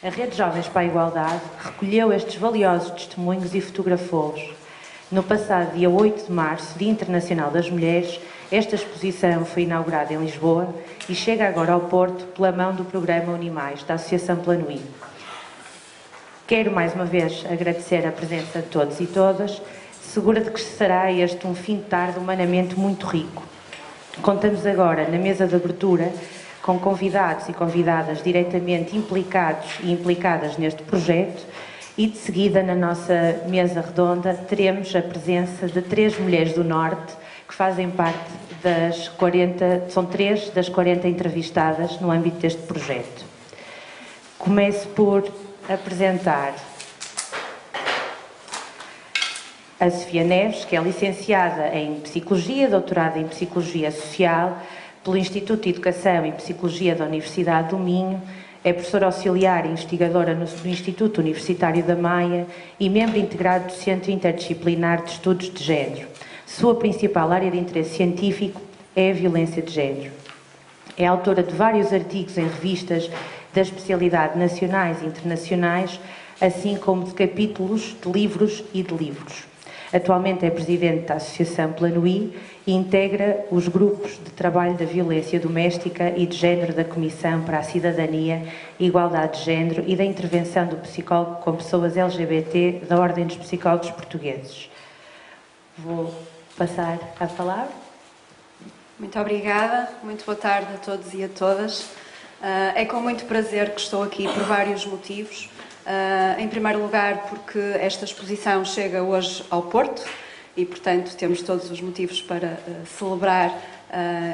A Rede Jovens para a Igualdade recolheu estes valiosos testemunhos e fotografou-os. No passado dia 8 de março, Dia Internacional das Mulheres, esta exposição foi inaugurada em Lisboa e chega agora ao Porto pela mão do programa Unimais, da Associação Plano I. Quero mais uma vez agradecer a presença de todos e todas, segura de que será este um fim de tarde humanamente muito rico. Contamos agora, na mesa de abertura, com convidados e convidadas diretamente implicados e implicadas neste projeto e, de seguida, na nossa mesa redonda, teremos a presença de 3 mulheres do Norte que fazem parte das 40, são 3 das 40 entrevistadas no âmbito deste projeto. Começo por apresentar a Sofia Neves, que é licenciada em Psicologia, doutorada em Psicologia Social pelo Instituto de Educação e Psicologia da Universidade do Minho, é professora auxiliar e investigadora no Instituto Universitário da Maia e membro integrado do Centro Interdisciplinar de Estudos de Género. Sua principal área de interesse científico é a violência de género. É autora de vários artigos em revistas da especialidade nacionais e internacionais, assim como de capítulos de livros e de livros. Atualmente é presidente da Associação Plano I e integra os grupos de trabalho da violência doméstica e de género da Comissão para a Cidadania, Igualdade de Género e da Intervenção do Psicólogo com Pessoas LGBT da Ordem dos Psicólogos Portugueses. Vou passar a palavra. Muito obrigada, muito boa tarde a todos e a todas. É com muito prazer que estou aqui por vários motivos. Em primeiro lugar, porque esta exposição chega hoje ao Porto e, portanto, temos todos os motivos para celebrar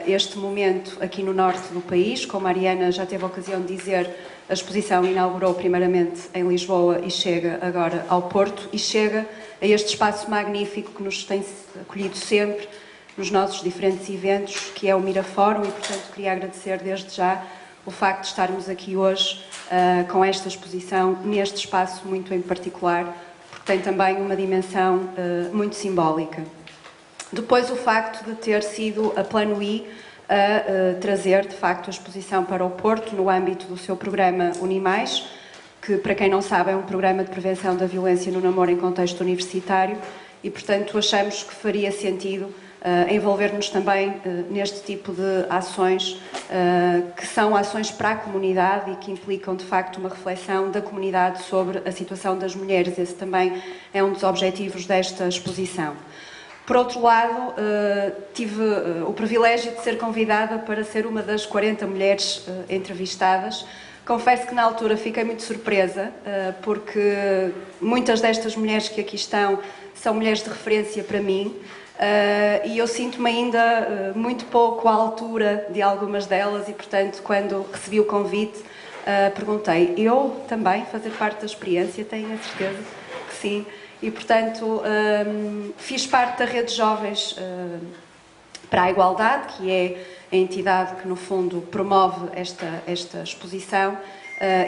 este momento aqui no norte do país. Como a Ariana já teve a ocasião de dizer, a exposição inaugurou primeiramente em Lisboa e chega agora ao Porto e chega a este espaço magnífico que nos tem acolhido sempre nos nossos diferentes eventos, que é o Mirafórum, e, portanto, queria agradecer desde já o facto de estarmos aqui hoje com esta exposição neste espaço muito em particular, porque tem também uma dimensão muito simbólica. Depois, o facto de ter sido a Plano I a trazer, de facto, a exposição para o Porto no âmbito do seu programa Unimais, que, para quem não sabe, é um programa de prevenção da violência no namoro em contexto universitário e, portanto, achamos que faria sentido envolver-nos também neste tipo de ações que são ações para a comunidade e que implicam, de facto, uma reflexão da comunidade sobre a situação das mulheres. Esse também é um dos objetivos desta exposição. Por outro lado, tive o privilégio de ser convidada para ser uma das 40 mulheres entrevistadas. Confesso que na altura fiquei muito surpresa, porque muitas destas mulheres que aqui estão são mulheres de referência para mim, e eu sinto-me ainda muito pouco à altura de algumas delas e, portanto, quando recebi o convite, perguntei, eu também fazer parte da experiência? Tenho a certeza que sim. E, portanto, fiz parte da Rede Jovens para a Igualdade, que é a entidade que, no fundo, promove esta exposição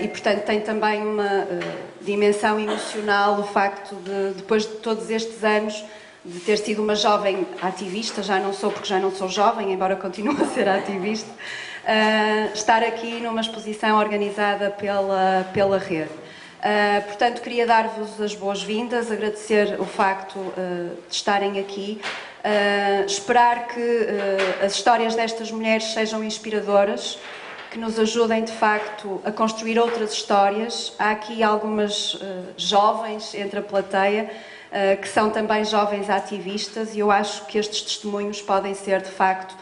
e, portanto, tem também uma dimensão emocional o facto de, depois de todos estes anos, de ter sido uma jovem ativista, já não sou porque já não sou jovem, embora continue a ser ativista, estar aqui numa exposição organizada pela rede. Portanto, queria dar-vos as boas-vindas, agradecer o facto de estarem aqui, esperar que as histórias destas mulheres sejam inspiradoras, que nos ajudem, de facto, a construir outras histórias. Há aqui algumas jovens entre a plateia, que são também jovens ativistas, e eu acho que estes testemunhos podem ser, de facto,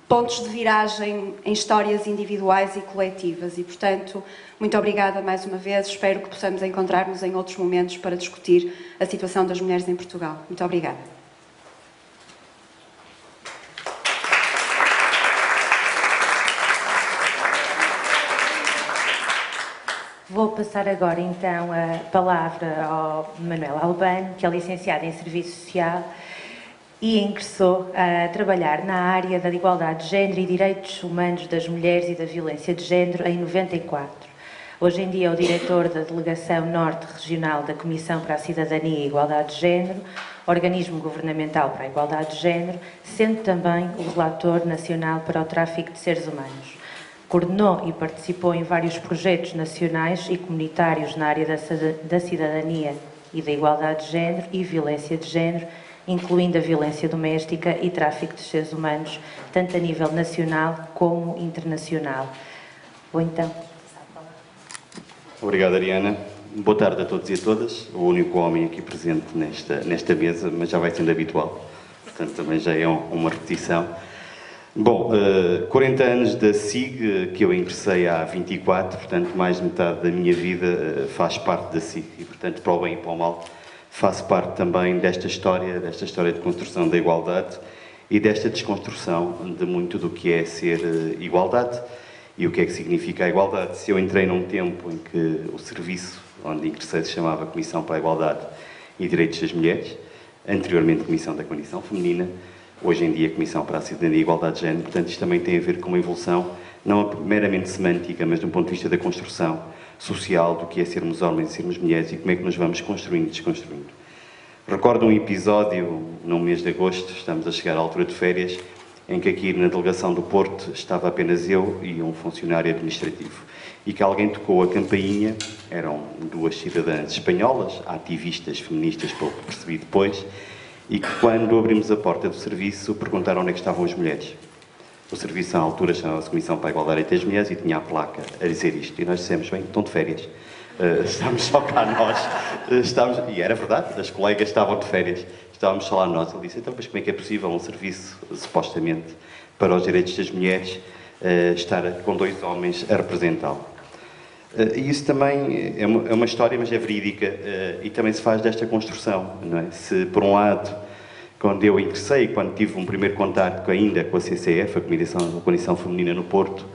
pontos de viragem em histórias individuais e coletivas. E, portanto, muito obrigada mais uma vez. Espero que possamos encontrar-nos em outros momentos para discutir a situação das mulheres em Portugal. Muito obrigada. Vou passar agora, então, a palavra ao Manuel Albano, que é licenciado em Serviço Social e ingressou a trabalhar na área da igualdade de género e direitos humanos das mulheres e da violência de género em 94. Hoje em dia é o diretor da Delegação Norte Regional da Comissão para a Cidadania e Igualdade de Género, organismo governamental para a igualdade de género, sendo também o relator nacional para o tráfico de seres humanos. Coordenou e participou em vários projetos nacionais e comunitários na área da cidadania e da igualdade de género e violência de género, incluindo a violência doméstica e tráfico de seres humanos, tanto a nível nacional como internacional. Ou então... Obrigado, Ariana. Boa tarde a todos e a todas. O único homem aqui presente nesta mesa, mas já vai sendo habitual. Portanto, também já é uma repetição. Bom, 40 anos da SIG, que eu ingressei há 24, portanto, mais de metade da minha vida faz parte da SIG. E, portanto, para o bem e para o mal, faço parte também desta história de construção da igualdade e desta desconstrução de muito do que é ser igualdade e o que é que significa a igualdade. Se eu entrei num tempo em que o serviço onde ingressei se chamava Comissão para a Igualdade e Direitos das Mulheres, anteriormente Comissão da Condição Feminina, hoje em dia Comissão para a Cidadania e Igualdade de Género. Portanto, isto também tem a ver com uma evolução não meramente semântica, mas de um ponto de vista da construção social do que é sermos homens e sermos mulheres e como é que nos vamos construindo e desconstruindo. Recordo um episódio no mês de agosto, estamos a chegar à altura de férias, em que aqui na delegação do Porto estava apenas eu e um funcionário administrativo e que alguém tocou a campainha, eram duas cidadãs espanholas, ativistas feministas, pelo que percebi depois, e que quando abrimos a porta do serviço perguntaram onde é que estavam as mulheres. O serviço à altura chamava-se Comissão para a Igualdade entre as Mulheres e tinha a placa a dizer isto. E nós dissemos, bem, estão de férias. Estamos só cá nós. E era verdade, as colegas estavam de férias. Estávamos só lá nós. Ele disse, então, mas como é que é possível um serviço, supostamente, para os direitos das mulheres, estar com dois homens a representá-lo? E isso também é uma história, mas é verídica, e também se faz desta construção, não é? Se, por um lado, quando eu ingressei, quando tive um primeiro contacto ainda com a CCF, a Condição Feminina no Porto,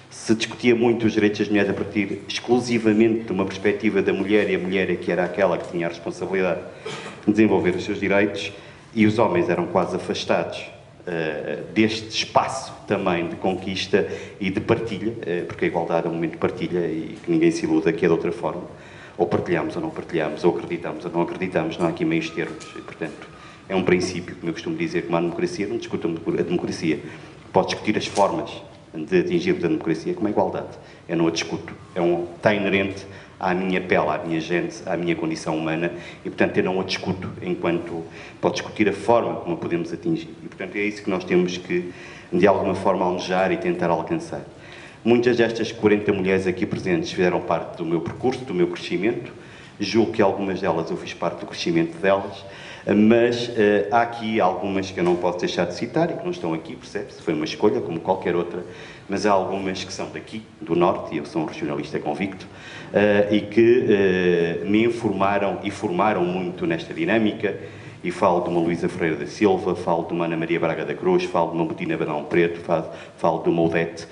se discutia muito os direitos das mulheres a partir exclusivamente de uma perspectiva da mulher, e a mulher é que era aquela que tinha a responsabilidade de desenvolver os seus direitos, e os homens eram quase afastados deste espaço também de conquista e de partilha, porque a igualdade é um momento de partilha e que ninguém se iluda que é de outra forma. Ou partilhamos ou não partilhamos, ou acreditamos ou não acreditamos, não há aqui meios termos. E, portanto, é um princípio, como eu costumo dizer, que uma democracia não discute a democracia. Pode discutir as formas de atingirmos a democracia como a igualdade. Eu não a discuto. Está inerente à minha pele, à minha gênese, à minha condição humana e, portanto, eu não a discuto enquanto pode discutir a forma como a podemos atingir. E, portanto, é isso que nós temos que, de alguma forma, almejar e tentar alcançar. Muitas destas 40 mulheres aqui presentes fizeram parte do meu percurso, do meu crescimento. Julgo que algumas delas eu fiz parte do crescimento delas, mas há aqui algumas que eu não posso deixar de citar e que não estão aqui, percebe-se? Foi uma escolha, como qualquer outra, mas há algumas que são daqui, do Norte, e eu sou um regionalista convicto, e que me informaram e formaram muito nesta dinâmica, e falo de uma Luísa Freire da Silva, falo de uma Ana Maria Braga da Cruz, falo de uma Betina Badão Preto, falo de uma Odete,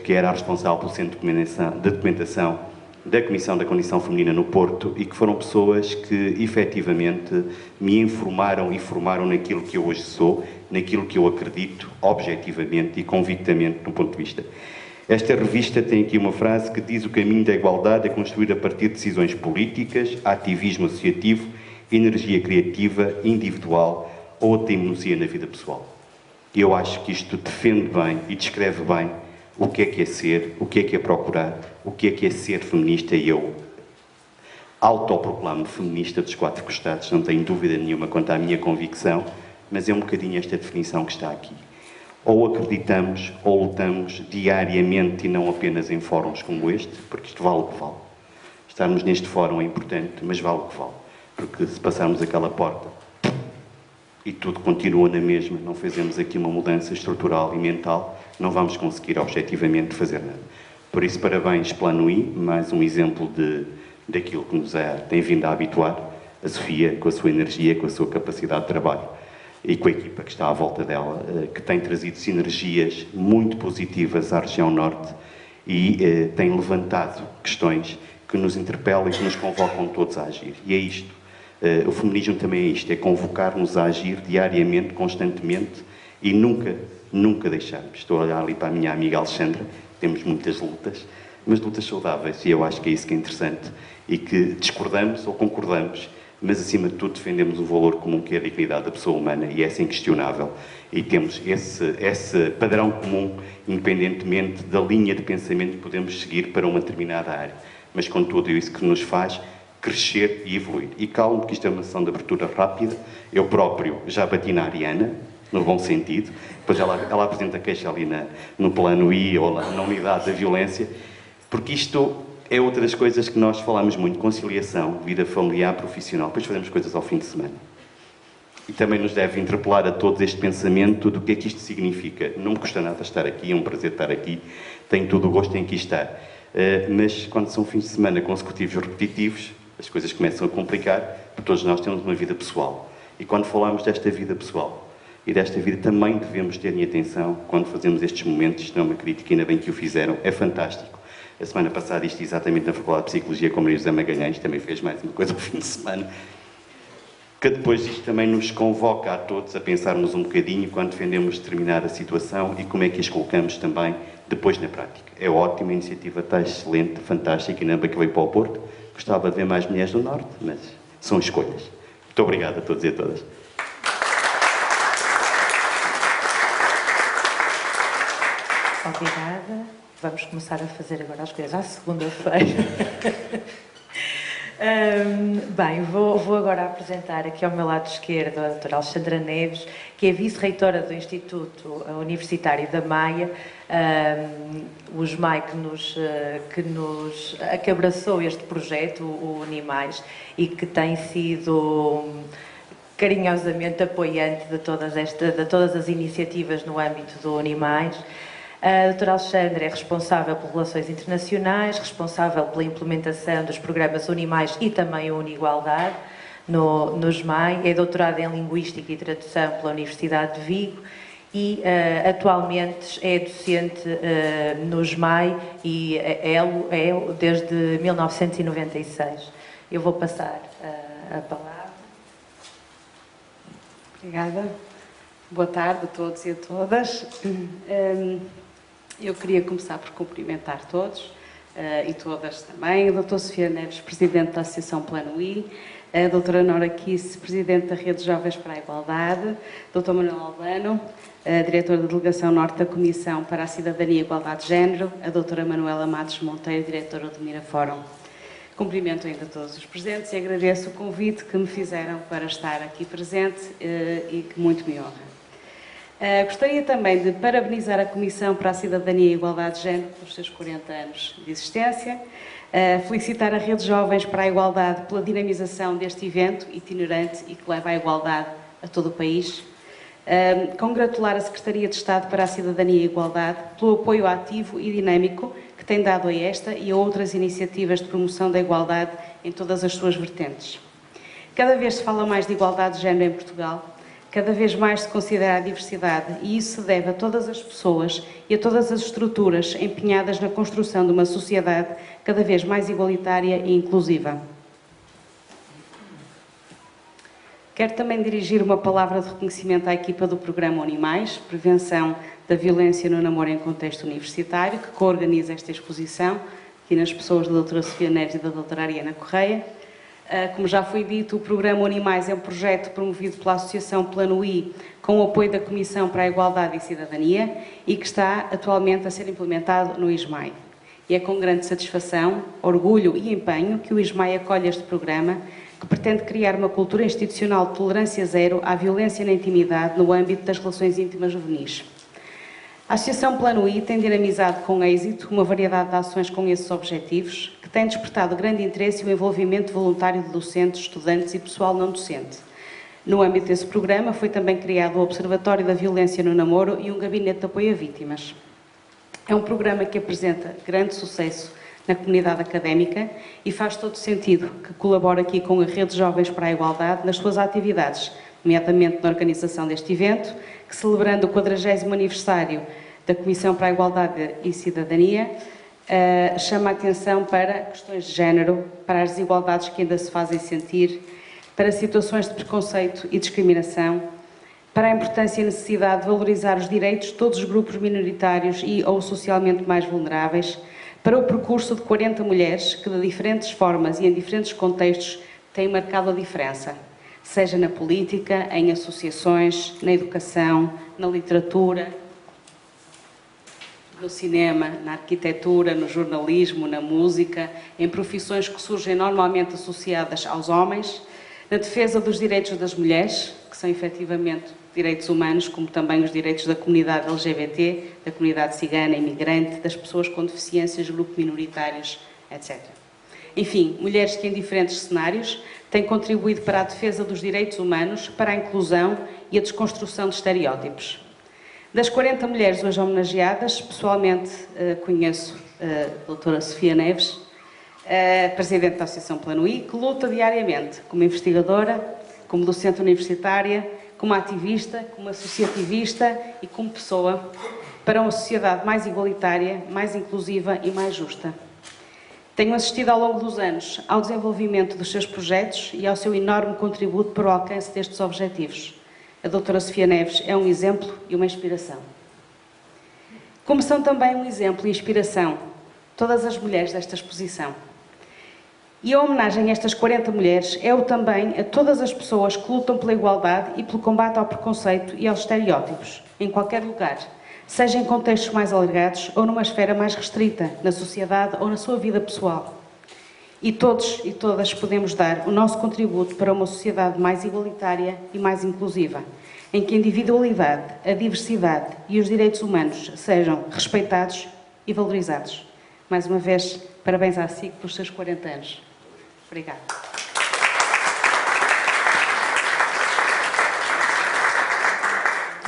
que era a responsável pelo Centro de Documentação da Comissão da Condição Feminina no Porto e que foram pessoas que efetivamente me informaram e formaram naquilo que eu hoje sou, naquilo que eu acredito objetivamente e convictamente do ponto de vista. Esta revista tem aqui uma frase que diz: o caminho da igualdade é construído a partir de decisões políticas, ativismo associativo, energia criativa, individual ou teimosia na vida pessoal. E eu acho que isto defende bem e descreve bem o que é ser, o que é procurar, o que é ser feminista, e eu autoproclamo feminista dos quatro costados, não tenho dúvida nenhuma quanto à minha convicção, mas é um bocadinho esta definição que está aqui. Ou acreditamos ou lutamos diariamente e não apenas em fóruns como este, porque isto vale o que vale. Estarmos neste fórum é importante, mas vale o que vale, porque se passarmos aquela porta e tudo continua na mesma, não fazemos aqui uma mudança estrutural e mental, não vamos conseguir objetivamente fazer nada. Por isso, parabéns Plano I, mais um exemplo daquilo que nos tem vindo a habituar, a Sofia, com a sua energia, com a sua capacidade de trabalho e com a equipa que está à volta dela, que tem trazido sinergias muito positivas à região norte e tem levantado questões que nos interpelam e que nos convocam todos a agir. E é isto. O feminismo também é isto, é convocar-nos a agir diariamente, constantemente e nunca deixarmos. Estou a olhar ali para a minha amiga Alexandra, temos muitas lutas, mas lutas saudáveis, e eu acho que é isso que é interessante, e que discordamos ou concordamos, mas acima de tudo defendemos um valor comum que é a dignidade da pessoa humana, e essa é inquestionável. E temos esse padrão comum, independentemente da linha de pensamento que podemos seguir para uma determinada área. Mas, contudo, é isso que nos faz crescer e evoluir. E calmo, que isto é uma sessão de abertura rápida. Eu próprio já bati na Ariana, no bom sentido. Depois ela apresenta queixa ali no plano I, ou lá na unidade da violência, porque isto é outra das coisas que nós falamos muito: conciliação, vida familiar, profissional. Depois fazemos coisas ao fim de semana. E também nos deve interpelar a todos este pensamento do que é que isto significa. Não me custa nada estar aqui, é um prazer estar aqui, tenho todo o gosto em aqui estar. Mas quando são fins de semana consecutivos repetitivos, as coisas começam a complicar, porque todos nós temos uma vida pessoal. E quando falamos desta vida pessoal e desta vida, também devemos ter em atenção quando fazemos estes momentos. Isto não é uma crítica, ainda bem que o fizeram, é fantástico. A semana passada, isto exatamente na Faculdade de Psicologia, com a Maria José Magalhães, também fez mais uma coisa ao fim de semana, que depois isto também nos convoca a todos a pensarmos um bocadinho quando defendemos determinada situação e como é que as colocamos também depois na prática. É ótima, a iniciativa está excelente, fantástica, e ainda bem que veio para o Porto. Gostava de ver mais mulheres do Norte, mas são escolhas. Muito obrigado a todos e a todas. Obrigada. Vamos começar a fazer agora as coisas à segunda-feira. Bem, vou agora apresentar aqui ao meu lado esquerdo a doutora Alexandra Neves, que é vice-reitora do Instituto Universitário da Maia, o SMAI que abraçou este projeto, o Unimais, e que tem sido carinhosamente apoiante de todas as iniciativas no âmbito do Unimais. A doutora Alexandra é responsável por relações internacionais, responsável pela implementação dos programas Unimais e também o Unigualdade no SMAI, é doutorada em Linguística e Tradução pela Universidade de Vigo e atualmente é docente no SMAI e é desde 1996. Eu vou passar a palavra. Obrigada. Boa tarde a todos e a todas. Eu queria começar por cumprimentar todos e todas também. A Dra. Sofia Neves, Presidente da Associação Plano I, a Dra. Nora Kiss, Presidente da Rede Jovens para a Igualdade, Dr. Manuel Albano, Diretor da Delegação Norte da Comissão para a Cidadania e Igualdade de Género, a Dra. Manuela Matos Monteiro, Diretora do Mira Fórum. Cumprimento ainda todos os presentes e agradeço o convite que me fizeram para estar aqui presente e que muito me honra. Gostaria também de parabenizar a Comissão para a Cidadania e Igualdade de Género pelos seus 40 anos de existência, felicitar a Rede Jovens para a Igualdade pela dinamização deste evento itinerante e que leva à igualdade a todo o país, congratular a Secretaria de Estado para a Cidadania e Igualdade pelo apoio ativo e dinâmico que tem dado a esta e a outras iniciativas de promoção da igualdade em todas as suas vertentes. Cada vez se fala mais de igualdade de género em Portugal, cada vez mais se considera a diversidade, e isso se deve a todas as pessoas e a todas as estruturas empenhadas na construção de uma sociedade cada vez mais igualitária e inclusiva. Quero também dirigir uma palavra de reconhecimento à equipa do programa Unimais, Prevenção da Violência no Namoro em Contexto Universitário, que coorganiza esta exposição, aqui nas pessoas da Dra. Sofia Neves e da Dra. Ariana Correia. Como já foi dito, o programa Unimais é um projeto promovido pela Associação Plano I, com o apoio da Comissão para a Igualdade e Cidadania, e que está atualmente a ser implementado no ISMAI. E é com grande satisfação, orgulho e empenho que o ISMAI acolhe este programa, que pretende criar uma cultura institucional de tolerância zero à violência na intimidade no âmbito das relações íntimas juvenis. A Associação Plano I tem dinamizado com êxito uma variedade de ações com esses objetivos, que têm despertado grande interesse e o envolvimento voluntário de docentes, estudantes e pessoal não docente. No âmbito desse programa foi também criado o Observatório da Violência no Namoro e um gabinete de apoio a vítimas. É um programa que apresenta grande sucesso na comunidade académica e faz todo sentido que colabore aqui com a Rede Jovens para a Igualdade nas suas atividades, nomeadamente na organização deste evento, que, celebrando o 40º aniversário da Comissão para a Igualdade e Cidadania, chama a atenção para questões de género, para as desigualdades que ainda se fazem sentir, para situações de preconceito e discriminação, para a importância e necessidade de valorizar os direitos de todos os grupos minoritários e ou socialmente mais vulneráveis, para o percurso de 40 mulheres que, de diferentes formas e em diferentes contextos, têm marcado a diferença, seja na política, em associações, na educação, na literatura, no cinema, na arquitetura, no jornalismo, na música, em profissões que surgem normalmente associadas aos homens, na defesa dos direitos das mulheres, que são efetivamente direitos humanos, como também os direitos da comunidade LGBT, da comunidade cigana, imigrante, das pessoas com deficiências, grupos minoritários, etc. Enfim, mulheres que em diferentes cenários têm contribuído para a defesa dos direitos humanos, para a inclusão e a desconstrução de estereótipos. Das 40 mulheres hoje homenageadas, pessoalmente conheço a doutora Sofia Neves, presidente da Associação Plano I, que luta diariamente como investigadora, como docente universitária, como ativista, como associativista e como pessoa para uma sociedade mais igualitária, mais inclusiva e mais justa. Tenho assistido ao longo dos anos ao desenvolvimento dos seus projetos e ao seu enorme contributo para o alcance destes objetivos. A doutora Sofia Neves é um exemplo e uma inspiração. Como são também um exemplo e inspiração todas as mulheres desta exposição. E a homenagem a estas 40 mulheres é o também a todas as pessoas que lutam pela igualdade e pelo combate ao preconceito e aos estereótipos, em qualquer lugar, seja em contextos mais alargados ou numa esfera mais restrita, na sociedade ou na sua vida pessoal. E todos e todas podemos dar o nosso contributo para uma sociedade mais igualitária e mais inclusiva, em que a individualidade, a diversidade e os direitos humanos sejam respeitados e valorizados. Mais uma vez, parabéns à SIC pelos seus 40 anos. Obrigada.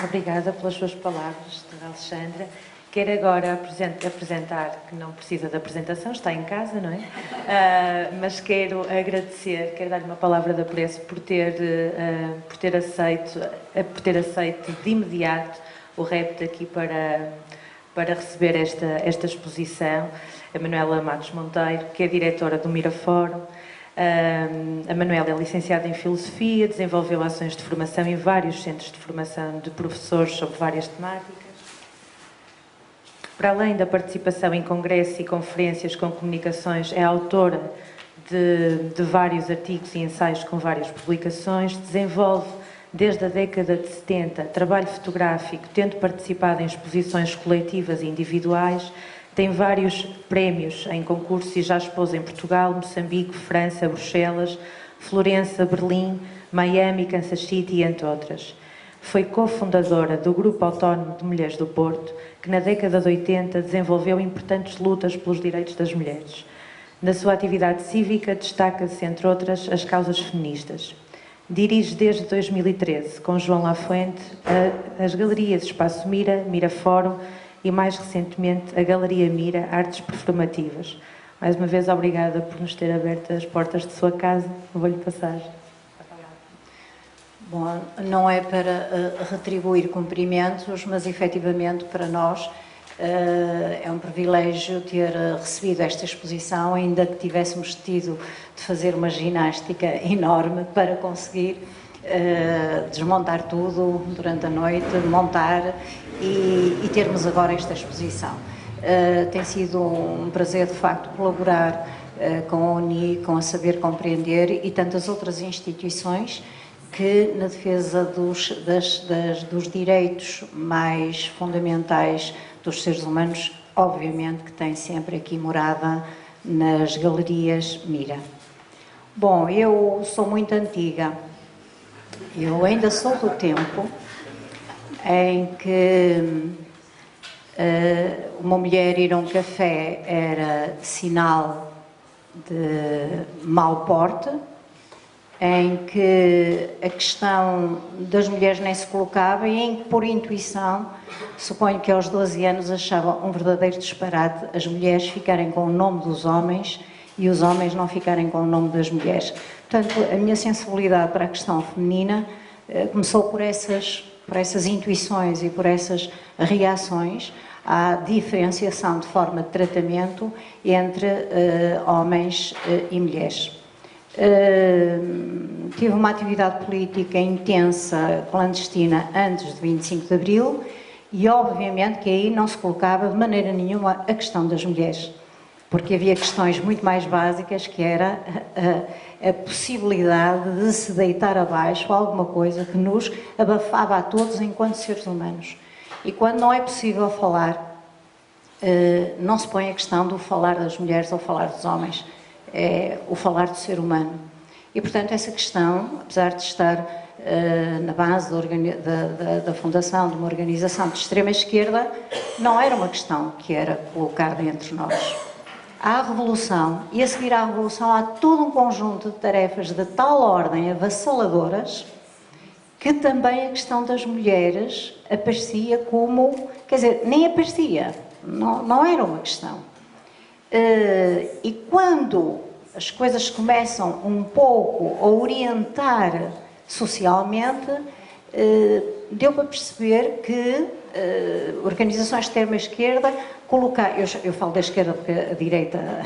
Obrigada pelas suas palavras, Dra. Alexandra. Quero agora apresentar, que não precisa de apresentação, está em casa, não é? Mas quero agradecer, quero dar-lhe uma palavra de apreço por ter aceito de imediato o repto aqui para receber esta exposição, a Manuela Matos Monteiro, que é diretora do Mirafórum. A Manuela é licenciada em Filosofia, desenvolveu ações de formação em vários centros de formação de professores sobre várias temáticas. Para além da participação em congressos e conferências com comunicações, é autora de vários artigos e ensaios com várias publicações, desenvolve desde a década de 70 trabalho fotográfico, tendo participado em exposições coletivas e individuais, tem vários prémios em concursos e já expôs em Portugal, Moçambique, França, Bruxelas, Florença, Berlim, Miami, Kansas City, entre outras. Foi cofundadora do Grupo Autónomo de Mulheres do Porto, que na década de 80 desenvolveu importantes lutas pelos direitos das mulheres. Na sua atividade cívica destaca-se, entre outras, as causas feministas. Dirige desde 2013, com João Lafuente, as galerias Espaço Mira, Mirafórum e, mais recentemente, a Galeria Mira, Artes Performativas. Mais uma vez, obrigada por nos ter aberto as portas de sua casa. Vou-lhe passar. Bom, não é para retribuir cumprimentos, mas efetivamente para nós é um privilégio ter recebido esta exposição, ainda que tivéssemos tido de fazer uma ginástica enorme para conseguir desmontar tudo durante a noite, montar e termos agora esta exposição. Tem sido um prazer, de facto, colaborar com a UNI, com a Saber Compreender e tantas outras instituições que, na defesa dos direitos mais fundamentais dos seres humanos, obviamente que tem sempre aqui morada nas galerias Mira. Bom, eu sou muito antiga. Eu ainda sou do tempo em que uma mulher ir a um café era sinal de mau porte, em que a questão das mulheres nem se colocava e em que, por intuição, suponho que aos 12 anos achava um verdadeiro disparate as mulheres ficarem com o nome dos homens e os homens não ficarem com o nome das mulheres. Portanto, a minha sensibilidade para a questão feminina começou por essas intuições e por essas reações à diferenciação de forma de tratamento entre homens e mulheres. Tive uma atividade política intensa, clandestina, antes de 25 de Abril e, obviamente, que aí não se colocava de maneira nenhuma a questão das mulheres. porque havia questões muito mais básicas, que era a possibilidade de se deitar abaixo alguma coisa que nos abafava a todos enquanto seres humanos. E quando não é possível falar, não se põe a questão do falar das mulheres ou falar dos homens, é o falar do ser humano. E, portanto, essa questão, apesar de estar na base da fundação de uma organização de extrema-esquerda, não era uma questão que era colocada entre nós. Há a Revolução, e a seguir à Revolução há todo um conjunto de tarefas de tal ordem avassaladoras, que também a questão das mulheres aparecia como... Quer dizer, nem aparecia, não era uma questão. E quando as coisas começam um pouco a orientar socialmente, deu para perceber que organizações de extrema-esquerda colocar, eu falo da esquerda porque a direita,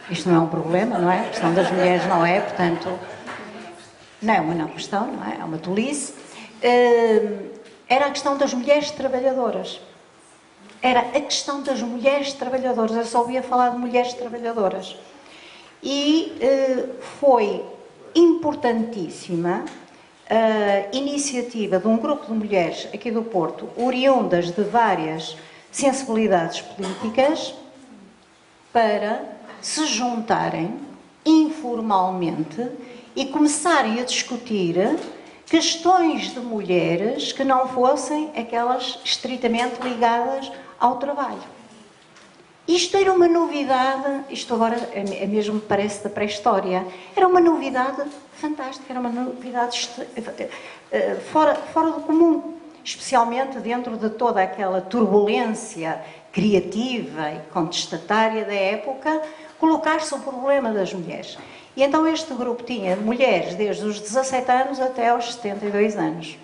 isto não é um problema, não é? A questão das mulheres não é, portanto, não é uma não questão, não é? É uma tolice. Era a questão das mulheres trabalhadoras. Era a questão das mulheres trabalhadoras. Eu só ouvia falar de mulheres trabalhadoras. E foi importantíssima a iniciativa de um grupo de mulheres aqui do Porto, oriundas de várias sensibilidades políticas, para se juntarem informalmente e começarem a discutir questões de mulheres que não fossem aquelas estritamente ligadas ao trabalho. Isto era uma novidade, isto agora é mesmo, parece da pré-história, era uma novidade fantástica, era uma novidade fora do comum, especialmente dentro de toda aquela turbulência criativa e contestatária da época, colocar-se o problema das mulheres. E então este grupo tinha mulheres desde os 17 anos até aos 72 anos.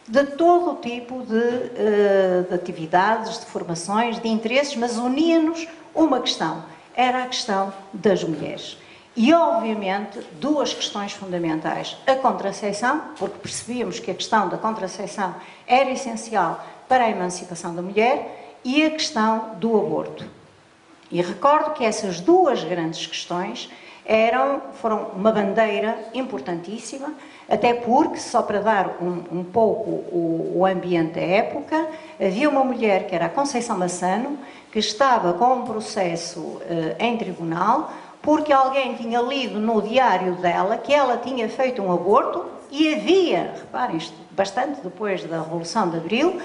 De todo o tipo de atividades, de formações, de interesses, mas unia-nos uma questão. Era a questão das mulheres. E, obviamente, duas questões fundamentais. A contracepção, porque percebíamos que a questão da contracepção era essencial para a emancipação da mulher, e a questão do aborto. E recordo que essas duas grandes questões foram uma bandeira importantíssima, até porque, só para dar um pouco o ambiente da época, havia uma mulher que era a Conceição Massano, que estava com um processo em tribunal, porque alguém tinha lido no diário dela que ela tinha feito um aborto e havia, reparem isto, bastante depois da Revolução de Abril,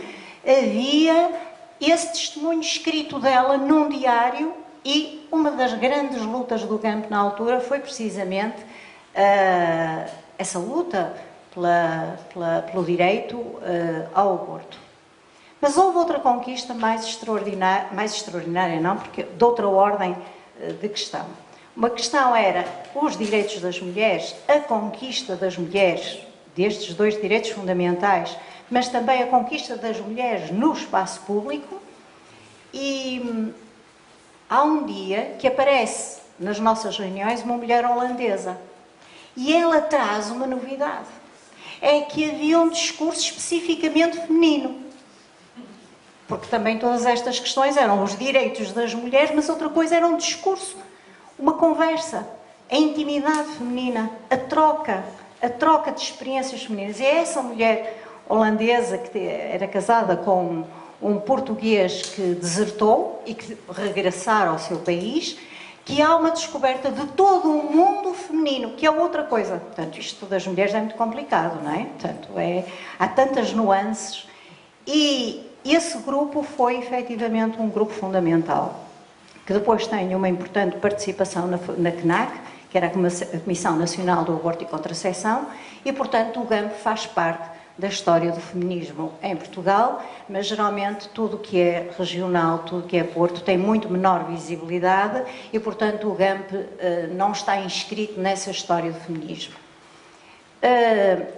havia esse testemunho escrito dela num diário. E uma das grandes lutas do campo na altura foi precisamente essa luta pelo direito ao aborto. Mas houve outra conquista mais extraordinária não, porque de outra ordem de questão. Uma questão era os direitos das mulheres, a conquista das mulheres, destes dois direitos fundamentais, mas também a conquista das mulheres no espaço público. E há um dia que aparece nas nossas reuniões uma mulher holandesa e ela traz uma novidade. É que havia um discurso especificamente feminino. Porque também todas estas questões eram os direitos das mulheres, mas outra coisa era um discurso, uma conversa, a intimidade feminina, a troca de experiências femininas. E é essa mulher holandesa que era casada com um português que desertou e que regressar ao seu país, que há uma descoberta de todo o mundo feminino, que é outra coisa. Portanto, isto das mulheres é muito complicado, não é? Portanto, há tantas nuances. E esse grupo foi, efetivamente, um grupo fundamental, que depois tem uma importante participação na CNAC, que era a Comissão Nacional do Aborto e Contracepção, e, portanto, o GAMP faz parte da história do feminismo em Portugal, mas geralmente tudo o que é regional, tudo o que é Porto, tem muito menor visibilidade e, portanto, o GAMP não está inscrito nessa história do feminismo.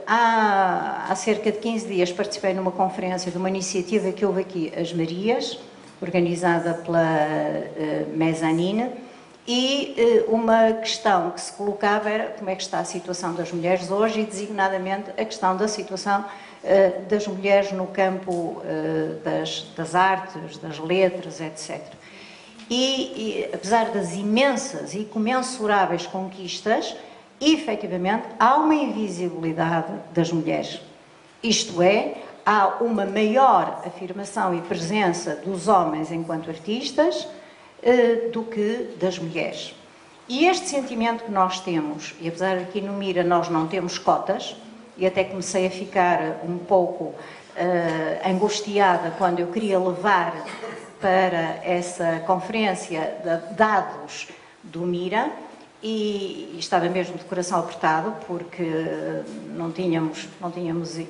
Há cerca de 15 dias participei numa conferência de uma iniciativa que houve aqui, As Marias, organizada pela Mezzanine, e uma questão que se colocava era como é que está a situação das mulheres hoje e, designadamente, a questão da situação das mulheres no campo das artes, das letras, etc. e apesar das imensas e comensuráveis conquistas, efetivamente há uma invisibilidade das mulheres. Isto é, há uma maior afirmação e presença dos homens enquanto artistas do que das mulheres. E este sentimento que nós temos, e apesar de aqui no Mira nós não temos cotas, e até comecei a ficar um pouco angustiada quando eu queria levar para essa conferência de dados do Mira, e estava mesmo de coração apertado porque não tínhamos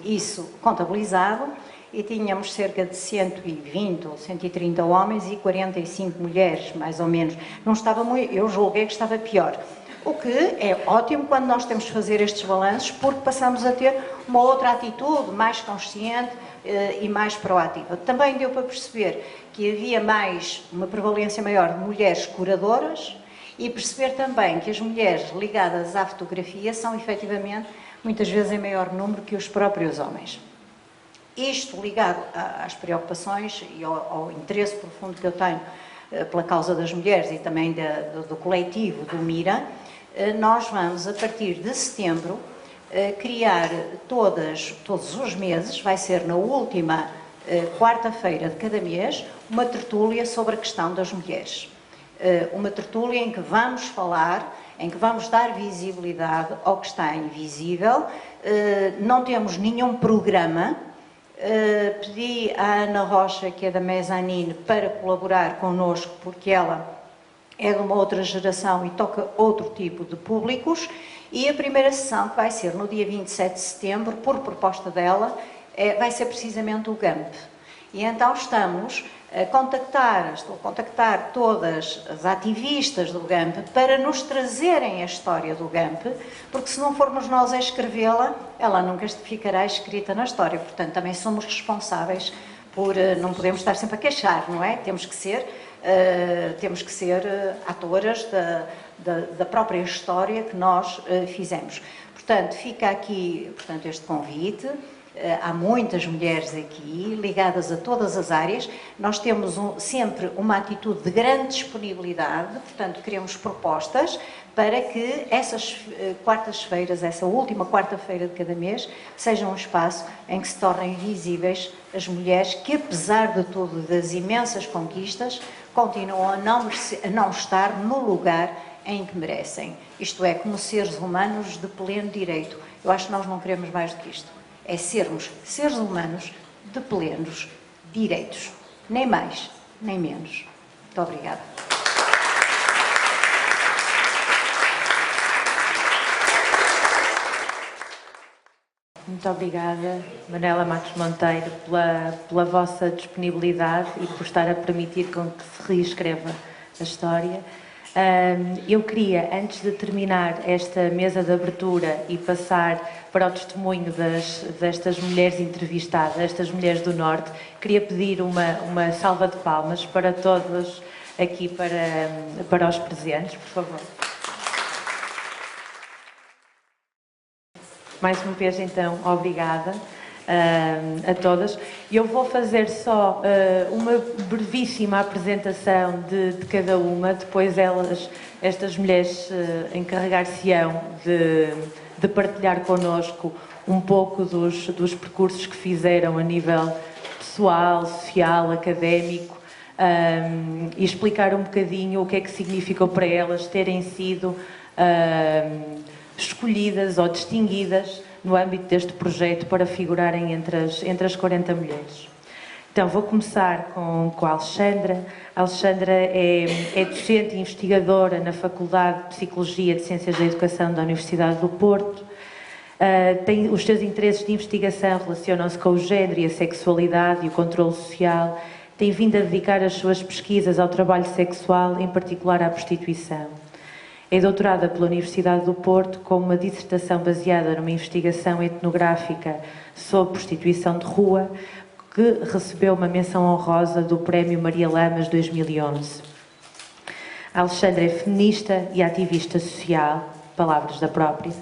isso contabilizado, e tínhamos cerca de 120 ou 130 homens e 45 mulheres, mais ou menos. Não estava muito, eu julguei que estava pior. O que é ótimo quando nós temos de fazer estes balanços, porque passamos a ter uma outra atitude mais consciente e mais proativa. Também deu para perceber que havia uma prevalência maior de mulheres curadoras, e perceber também que as mulheres ligadas à fotografia são efetivamente muitas vezes em maior número que os próprios homens. Isto ligado às preocupações e ao interesse profundo que eu tenho pela causa das mulheres e também do coletivo do Mira, nós vamos, a partir de setembro, criar todos os meses, vai ser na última quarta-feira de cada mês, uma tertúlia sobre a questão das mulheres. Uma tertúlia em que vamos falar, em que vamos dar visibilidade ao que está invisível. Não temos nenhum programa. Pedi à Ana Rocha, que é da Mezzanine, para colaborar connosco, porque ela é de uma outra geração e toca outro tipo de públicos, e a primeira sessão, que vai ser no dia 27 de setembro, por proposta dela, vai ser precisamente o GAMP. E então estou a contactar todas as ativistas do GAMP para nos trazerem a história do GAMP, porque se não formos nós a escrevê-la, ela nunca ficará escrita na história. Portanto, também somos responsáveis por, não podemos estar sempre a queixar, não é? Temos que ser atoras da própria história que nós fizemos. Portanto, fica aqui este convite. Há muitas mulheres aqui, ligadas a todas as áreas. Nós temos sempre uma atitude de grande disponibilidade, portanto, queremos propostas para que essas quartas-feiras, essa última quarta-feira de cada mês, seja um espaço em que se tornem visíveis as mulheres que, apesar de tudo, das imensas conquistas, continuam a não estar no lugar em que merecem. Isto é, como seres humanos de pleno direito. Eu acho que nós não queremos mais do que isto. É sermos seres humanos de plenos direitos. Nem mais, nem menos. Muito obrigada. Muito obrigada, Manuela Matos Monteiro, pela vossa disponibilidade e por estar a permitir com que se reescreva a história. Eu queria, antes de terminar esta mesa de abertura e passar para o testemunho destas mulheres entrevistadas, estas mulheres do Norte, queria pedir uma salva de palmas para todos aqui, para os presentes, por favor. Mais uma vez, então, obrigada a todas. Eu vou fazer só uma brevíssima apresentação de cada uma, depois estas mulheres encarregar-se-ão de partilhar connosco um pouco dos percursos que fizeram a nível pessoal, social, académico, e explicar um bocadinho o que é que significou para elas terem sido escolhidas ou distinguidas no âmbito deste projeto para figurarem entre as 40 mulheres. Então, vou começar com a Alexandra. A Alexandra é docente e investigadora na Faculdade de Psicologia de Ciências da Educação da Universidade do Porto. Os seus interesses de investigação relacionam-se com o género e a sexualidade e o controle social. Tem vindo a dedicar as suas pesquisas ao trabalho sexual, em particular à prostituição. É doutorada pela Universidade do Porto com uma dissertação baseada numa investigação etnográfica sobre prostituição de rua, que recebeu uma menção honrosa do Prémio Maria Lamas 2011. A Alexandra é feminista e ativista social, palavras da própria.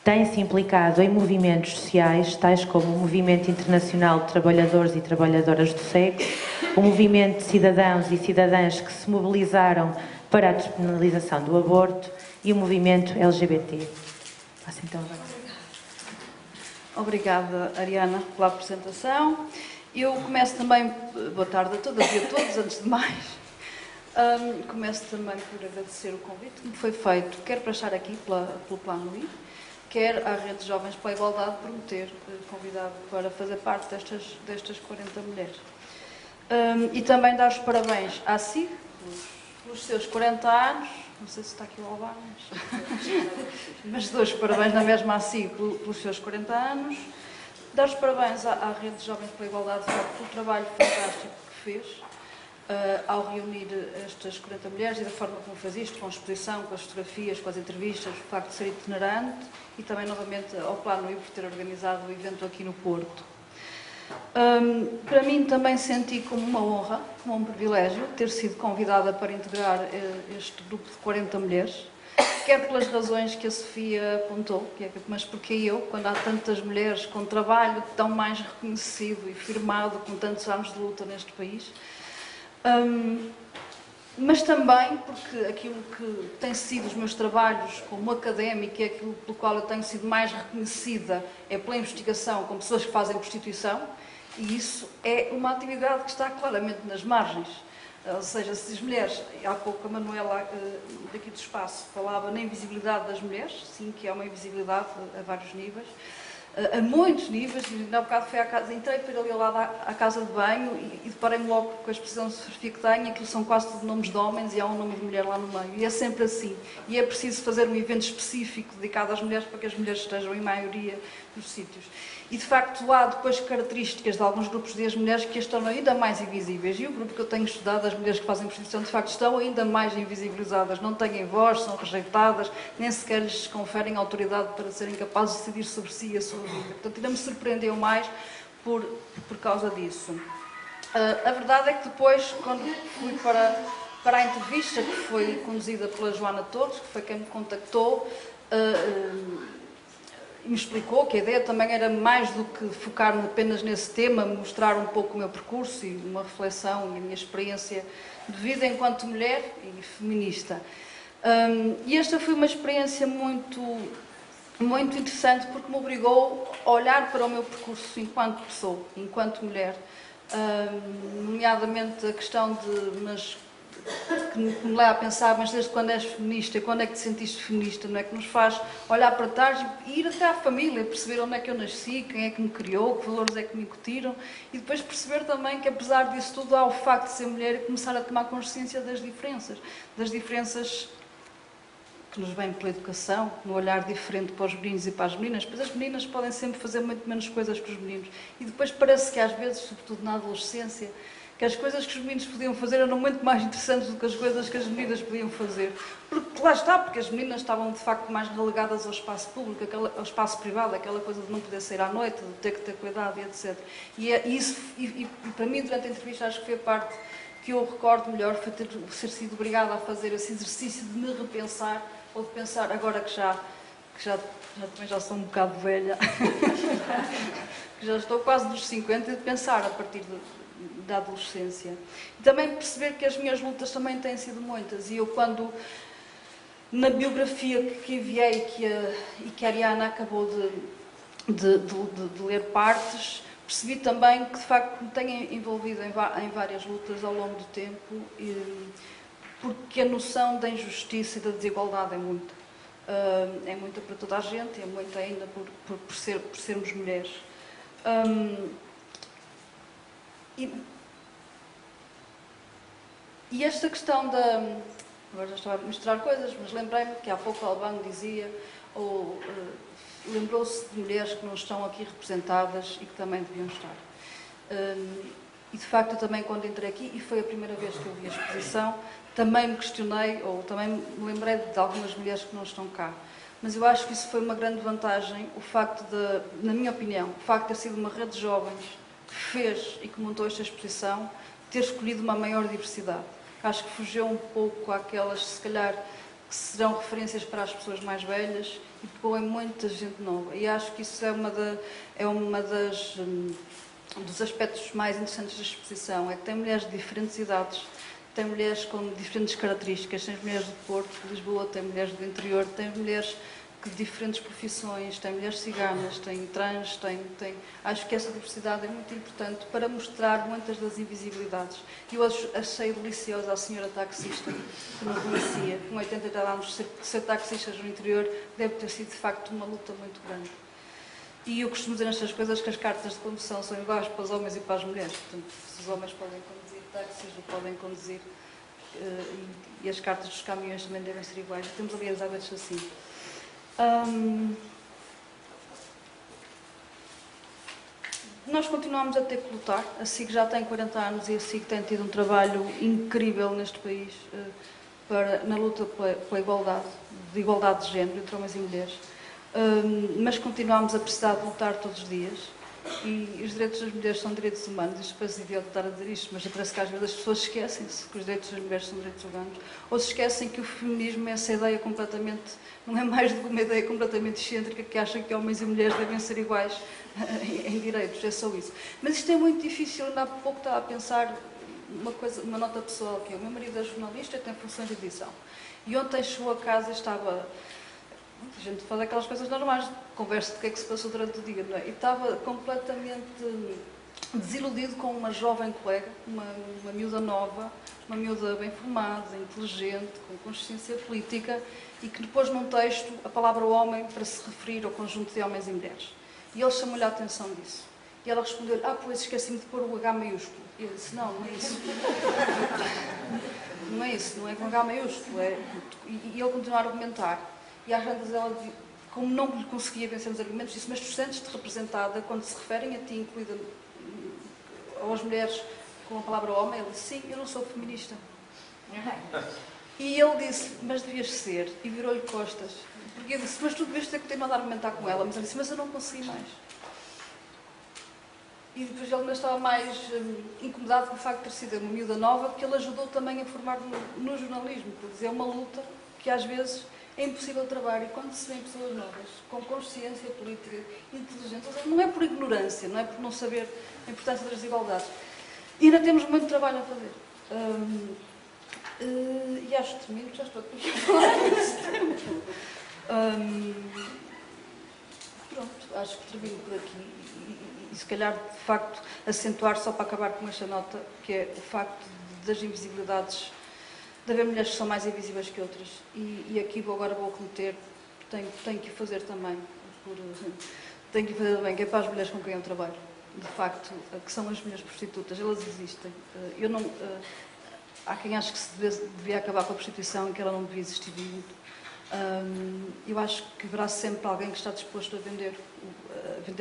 Tem-se implicado em movimentos sociais, tais como o Movimento Internacional de Trabalhadores e Trabalhadoras do Sexo, o movimento de cidadãos e cidadãs que se mobilizaram para a despenalização do aborto e o movimento LGBT. Passo então agora. Obrigada, Ariana, pela apresentação. Eu começo também, boa tarde a todas e a todos, antes de mais. Começo também por agradecer o convite que me foi feito, quer para estar aqui pelo Plano I, quer à Rede de Jovens pela Igualdade por me ter convidado para fazer parte destas 40 mulheres. E também dar os parabéns à SIG pelos seus 40 anos, não sei se está aqui o Alvar, mas dou os parabéns na mesma à SIG pelos seus 40 anos, dar os parabéns à Rede de Jovens pela Igualdade pelo trabalho fantástico que fez, ao reunir estas 40 mulheres e da forma como fez isto, com a exposição, com as fotografias, com as entrevistas, o facto de ser itinerante e também novamente ao Plano I por ter organizado o evento aqui no Porto. Para mim também senti como uma honra, como um privilégio, ter sido convidada para integrar este grupo de 40 mulheres, quer pelas razões que a Sofia apontou, mas porque eu, quando há tantas mulheres com trabalho tão mais reconhecido e firmado, com tantos anos de luta neste país, mas também porque aquilo que tem sido os meus trabalhos como académica, aquilo pelo qual eu tenho sido mais reconhecida é pela investigação com pessoas que fazem prostituição, e isso é uma atividade que está claramente nas margens. Ou seja, se as mulheres, há pouco a Manuela daqui do espaço falava na invisibilidade das mulheres, sim, que é uma invisibilidade a vários níveis, a muitos níveis. Há bocado fui à casa, entrei para ali ao lado à casa de banho e deparei-me logo com a expressão de fotografia que tenho, aquilo são quase todos nomes de homens e há um nome de mulher lá no meio, e é sempre assim, e é preciso fazer um evento específico dedicado às mulheres para que as mulheres estejam em maioria nos sítios. E de facto há depois características de alguns grupos de mulheres que estão ainda mais invisíveis, e o grupo que eu tenho estudado, as mulheres que fazem prostituição, de facto estão ainda mais invisibilizadas, não têm voz, são rejeitadas, nem sequer lhes conferem autoridade para serem capazes de decidir sobre si e a sua vida. Portanto, ainda me surpreendeu mais por causa disso. A verdade é que depois, quando fui para a entrevista, que foi conduzida pela Joana Torres, que foi quem me contactou, e me explicou que a ideia também era mais do que focar-me apenas nesse tema, mostrar um pouco o meu percurso e uma reflexão e a minha experiência de vida enquanto mulher e feminista. E esta foi uma experiência muito interessante porque me obrigou a olhar para o meu percurso enquanto pessoa, enquanto mulher, nomeadamente a questão que me leva a pensar, mas desde quando és feminista, quando é que te sentiste feminista, não é? Que nos faz olhar para trás e ir até à família, perceber onde é que eu nasci, quem é que me criou, que valores é que me incutiram, e depois perceber também que apesar disso tudo há o facto de ser mulher e começar a tomar consciência das diferenças que nos vêm pela educação, no olhar diferente para os meninos e para as meninas, pois as meninas podem sempre fazer muito menos coisas que os meninos, e depois parece que às vezes, sobretudo na adolescência, que as coisas que os meninos podiam fazer eram muito mais interessantes do que as coisas que as meninas podiam fazer. Porque lá está, porque as meninas estavam de facto mais relegadas ao espaço público, ao espaço privado, aquela coisa de não poder sair à noite, de ter que ter cuidado e etc. E para mim, durante a entrevista, acho que foi a parte que eu recordo melhor, foi ter sido obrigada a fazer esse exercício de me repensar, ou de pensar, agora que também já sou um bocado velha, que já estou quase nos 50, e de pensar a partir da adolescência. E também perceber que as minhas lutas também têm sido muitas. E eu, quando, na biografia que enviei e que a Ariana acabou de ler partes, percebi também que, de facto, me tenho envolvido em várias lutas ao longo do tempo, porque a noção da injustiça e da desigualdade é muita. É muita para toda a gente, é muita ainda por sermos mulheres. E esta questão agora já estou a misturar coisas, mas lembrei-me que há pouco o Albano dizia, lembrou-se de mulheres que não estão aqui representadas e que também deviam estar. E de facto eu também, quando entrei aqui, e foi a primeira vez que eu vi a exposição, também me questionei, ou também me lembrei de algumas mulheres que não estão cá. Mas eu acho que isso foi uma grande vantagem, o facto de, na minha opinião, o facto de ter sido uma rede de jovens que fez e que montou esta exposição, ter escolhido uma maior diversidade. Acho que fugiu um pouco àquelas, se calhar, que serão referências para as pessoas mais velhas e pegou em muita gente nova. E acho que isso é uma das dos aspectos mais interessantes da exposição é que tem mulheres de diferentes idades, tem mulheres com diferentes características, tem mulheres do Porto, de Lisboa, tem mulheres do interior, tem mulheres de diferentes profissões, tem mulheres ciganas, tem trans, acho que essa diversidade é muito importante para mostrar muitas das invisibilidades. E eu achei deliciosa a senhora taxista, que não conhecia, com 80 e tal anos, ser taxistas no interior deve ter sido de facto uma luta muito grande. E eu costumo dizer nestas coisas que as cartas de condução são iguais para os homens e para as mulheres. Portanto, se os homens podem conduzir táxis ou podem conduzir, e as cartas dos caminhões também devem ser iguais. Temos ali as hábitos assim. Nós continuamos a ter que lutar. A SIG já tem 40 anos e a SIG tem tido um trabalho incrível neste país na luta pela igualdade, de igualdade de género entre homens e mulheres. Mas continuamos a precisar de lutar todos os dias. E os direitos das mulheres são direitos humanos. Isto parece idiota estar a dizer isto, mas parece que às vezes as pessoas esquecem-se que os direitos das mulheres são direitos humanos, ou se esquecem que o feminismo é essa ideia completamente, não é mais do que uma ideia completamente excêntrica que acha que homens e mulheres devem ser iguais em direitos, é só isso. Mas isto é muito difícil. Ainda há pouco estava a pensar uma nota pessoal, que é: o meu marido é jornalista e tem funções de edição. E ontem chegou a casa e estava... A gente faz aquelas coisas normais, conversa do que é que se passou durante o dia, não é? E estava completamente desiludido com uma jovem colega, uma miúda nova, uma miúda bem formada, inteligente, com consciência política, e que depois num texto a palavra homem para se referir ao conjunto de homens e mulheres. E ele chamou-lhe a atenção disso. E ela respondeu-lhe: pois esqueci-me de pôr o H maiúsculo. E ele disse: não é isso. Não é isso, não é com H maiúsculo. E ele continuou a argumentar. E às vezes ela, como não lhe conseguia vencer os argumentos, disse: mas tu sentes-te representada quando se referem a ti, incluída às mulheres, com a palavra homem? Ele disse: sim, eu não sou feminista. E ele disse: mas devias ser. E virou-lhe costas. Porque ele disse: mas tu devias ter continuado a argumentar com ela. Mas ele disse: mas eu não consegui mais. E depois ele ainda estava mais incomodado com o facto de ter sido uma miúda nova, que ele ajudou também a formar no jornalismo. Quer dizer, é uma luta que às vezes é impossível trabalhar. E quando se vêem pessoas novas, com consciência política, inteligente, não é por ignorância, não é por não saber a importância das desigualdades. E ainda temos muito trabalho a fazer. E acho que termino, já estou aqui a falar desse tempo. Pronto, acho que termino por aqui. E se calhar, de facto, acentuar, só para acabar com esta nota, que é o facto das invisibilidades, de haver mulheres que são mais invisíveis que outras. E aqui agora vou cometer, tenho que o fazer também, que é para as mulheres com quem eu trabalho, de facto, que são as mulheres prostitutas. Elas existem. Há quem ache que se devia acabar com a prostituição e que ela não devia existir muito. Eu acho que haverá sempre alguém que está disposto a vender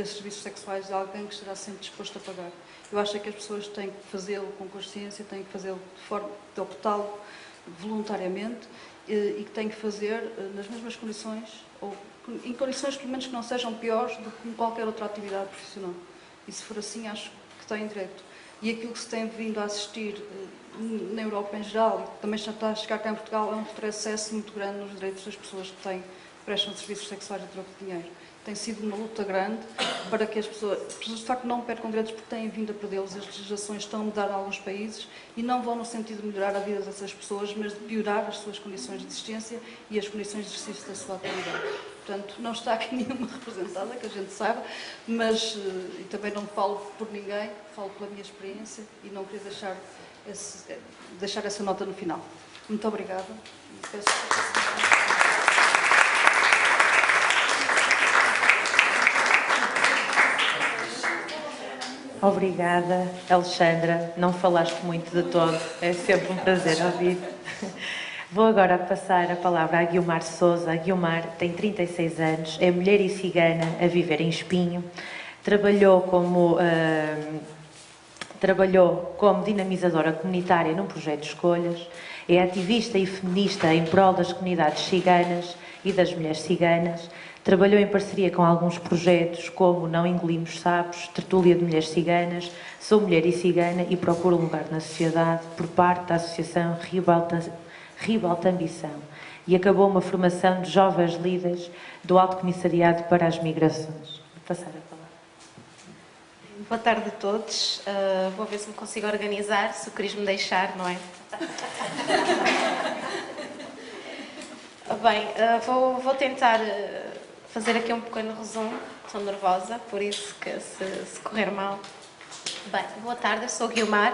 serviços sexuais, alguém que estará sempre disposto a pagar. Eu acho que as pessoas têm que fazê-lo com consciência, têm que fazê-lo de forma de optá-lo voluntariamente, e que têm que fazer nas mesmas condições, ou em condições pelo menos que não sejam piores do que qualquer outra atividade profissional. E se for assim, acho que têm direito. E aquilo que se tem vindo a assistir na Europa em geral, e também já está a chegar cá em Portugal, é um retrocesso muito grande nos direitos das pessoas que prestam serviços sexuais a troco de dinheiro. Tem sido uma luta grande para que as pessoas de facto não percam direitos, porque têm vindo a perdê-los. As legislações estão a mudar em alguns países e não vão no sentido de melhorar a vida dessas pessoas, mas de piorar as suas condições de existência e as condições de exercício da sua atividade. Portanto, não está aqui nenhuma representada, que a gente saiba, mas e também não falo por ninguém, falo pela minha experiência e não queria deixar essa nota no final. Muito obrigada. Obrigada, Alexandra. Não falaste muito de todo, é sempre um prazer ouvir. Vou agora passar a palavra a Guiomar Sousa. A Guiomar tem 36 anos, é mulher e cigana a viver em Espinho. Trabalhou como dinamizadora comunitária num projeto de escolhas, é ativista e feminista em prol das comunidades ciganas e das mulheres ciganas. Trabalhou em parceria com alguns projetos como Não Engolimos Sapos, Tertúlia de Mulheres Ciganas, Sou Mulher e Cigana e Procuro um Lugar na Sociedade, por parte da Associação Ribalta Ambição, e acabou uma formação de jovens líderes do Alto Comissariado para as Migrações. Vou passar a palavra. Boa tarde a todos. Vou ver se me consigo organizar, se o Cris me deixar, não é? Bem, vou tentar fazer aqui um pequeno resumo. Estou nervosa, por isso que se correr mal. Bem, boa tarde, eu sou Guiomar,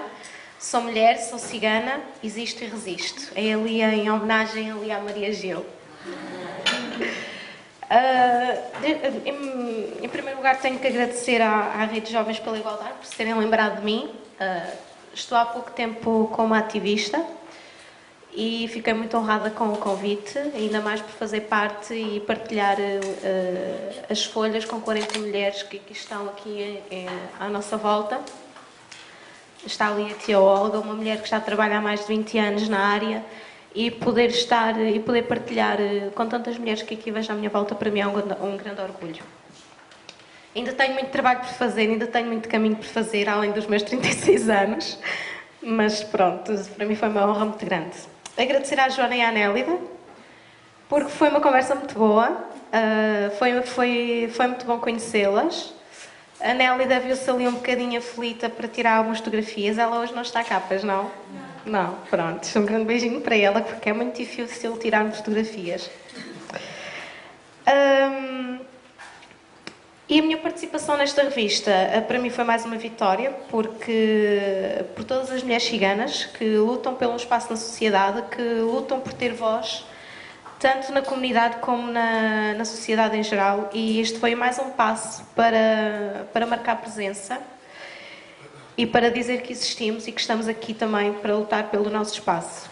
sou mulher, sou cigana, existo e resisto. É ali em homenagem ali à Maria Gil. Em primeiro lugar, tenho que agradecer à Rede Jovens pela Igualdade por se terem lembrado de mim. Estou há pouco tempo como ativista e fiquei muito honrada com o convite, ainda mais por fazer parte e partilhar as folhas com 40 mulheres que estão aqui à nossa volta. Está ali a tia Olga, uma mulher que já trabalha há mais de 20 anos na área, e poder estar e poder partilhar com tantas mulheres que aqui vejo à minha volta, para mim é um grande orgulho. Ainda tenho muito trabalho por fazer, ainda tenho muito caminho por fazer, além dos meus 36 anos, mas pronto, para mim foi uma honra muito grande. Agradecer à Joana e à Nélida, porque foi uma conversa muito boa, foi muito bom conhecê-las. A Nélida viu-se ali um bocadinho aflita para tirar algumas fotografias, ela hoje não está cá, pois não? Não, pronto, um grande beijinho para ela, porque é muito difícil tirarmos fotografias. E a minha participação nesta revista, para mim foi mais uma vitória, porque por todas as mulheres ciganas que lutam pelo espaço na sociedade, que lutam por ter voz, tanto na comunidade como na sociedade em geral, e este foi mais um passo para marcar presença e para dizer que existimos e que estamos aqui também para lutar pelo nosso espaço.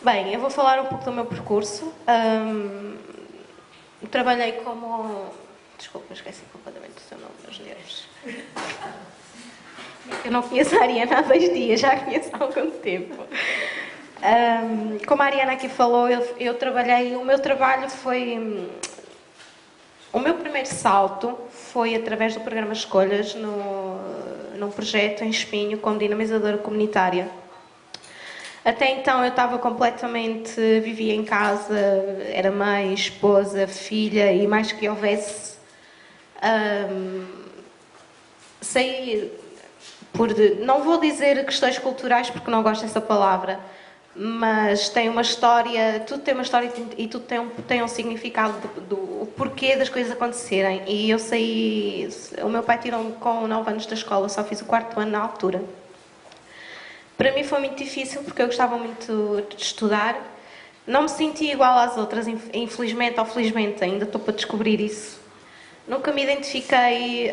Bem, eu vou falar um pouco do meu percurso. Trabalhei como... Desculpa, esqueci completamente o seu nome, meus senhores. Eu não conheço a Ariana há 2 dias, já a conheço há algum tempo. Como a Ariana aqui falou, eu trabalhei... O meu trabalho foi... O meu primeiro salto foi através do programa Escolhas, num projeto em Espinho, como dinamizadora comunitária. Até então eu estava completamente... Vivia em casa, era mãe, esposa, filha, e mais que houvesse... Não vou dizer questões culturais, porque não gosto dessa palavra, mas tem uma história, tudo tem uma história e tudo tem um significado do porquê das coisas acontecerem. E eu saí... O meu pai tirou-me com 9 anos da escola, só fiz o 4º ano na altura. Para mim foi muito difícil, porque eu gostava muito de estudar. Não me senti igual às outras, infelizmente ou felizmente, ainda estou para descobrir isso. Nunca me identifiquei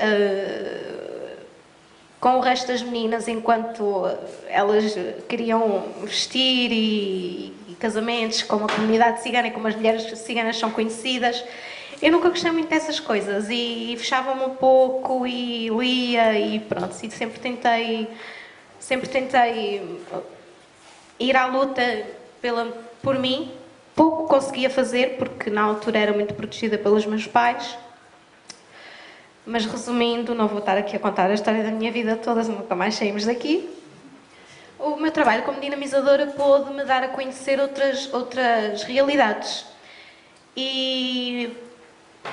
com o resto das meninas, enquanto elas queriam vestir e casamentos, como a comunidade cigana e como as mulheres ciganas são conhecidas. Eu nunca gostei muito dessas coisas e fechava-me um pouco e lia e pronto, e sempre tentei ir à luta por mim. Pouco conseguia fazer, porque na altura era muito protegida pelos meus pais. Mas resumindo, não vou estar aqui a contar a história da minha vida toda, nunca mais saímos daqui. O meu trabalho como dinamizadora pôde-me dar a conhecer outras realidades. E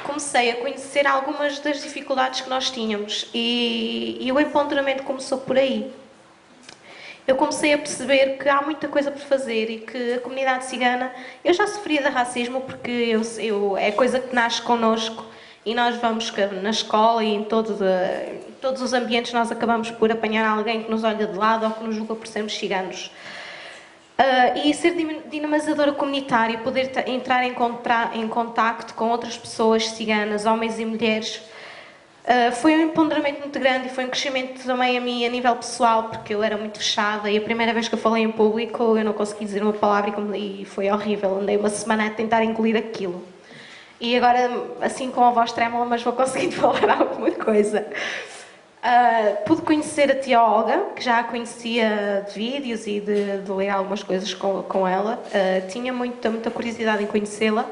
comecei a conhecer algumas das dificuldades que nós tínhamos. E o empoderamento começou por aí. Eu comecei a perceber que há muita coisa por fazer e que a comunidade cigana... Eu já sofria de racismo, porque é coisa que nasce connosco. E nós vamos na escola e em todos os ambientes nós acabamos por apanhar alguém que nos olha de lado ou que nos julga por sermos ciganos. E ser dinamizadora comunitária, poder entrar em contacto com outras pessoas ciganas, homens e mulheres, foi um empoderamento muito grande e foi um crescimento também a mim a nível pessoal, porque eu era muito fechada e a primeira vez que eu falei em público eu não consegui dizer uma palavra e foi horrível. Andei uma semana a tentar engolir aquilo. E agora, assim com a voz trêmula, mas vou conseguindo falar alguma coisa. Pude conhecer a tia Olga, que já a conhecia de vídeos e de ler algumas coisas com ela. Tinha muita curiosidade em conhecê-la.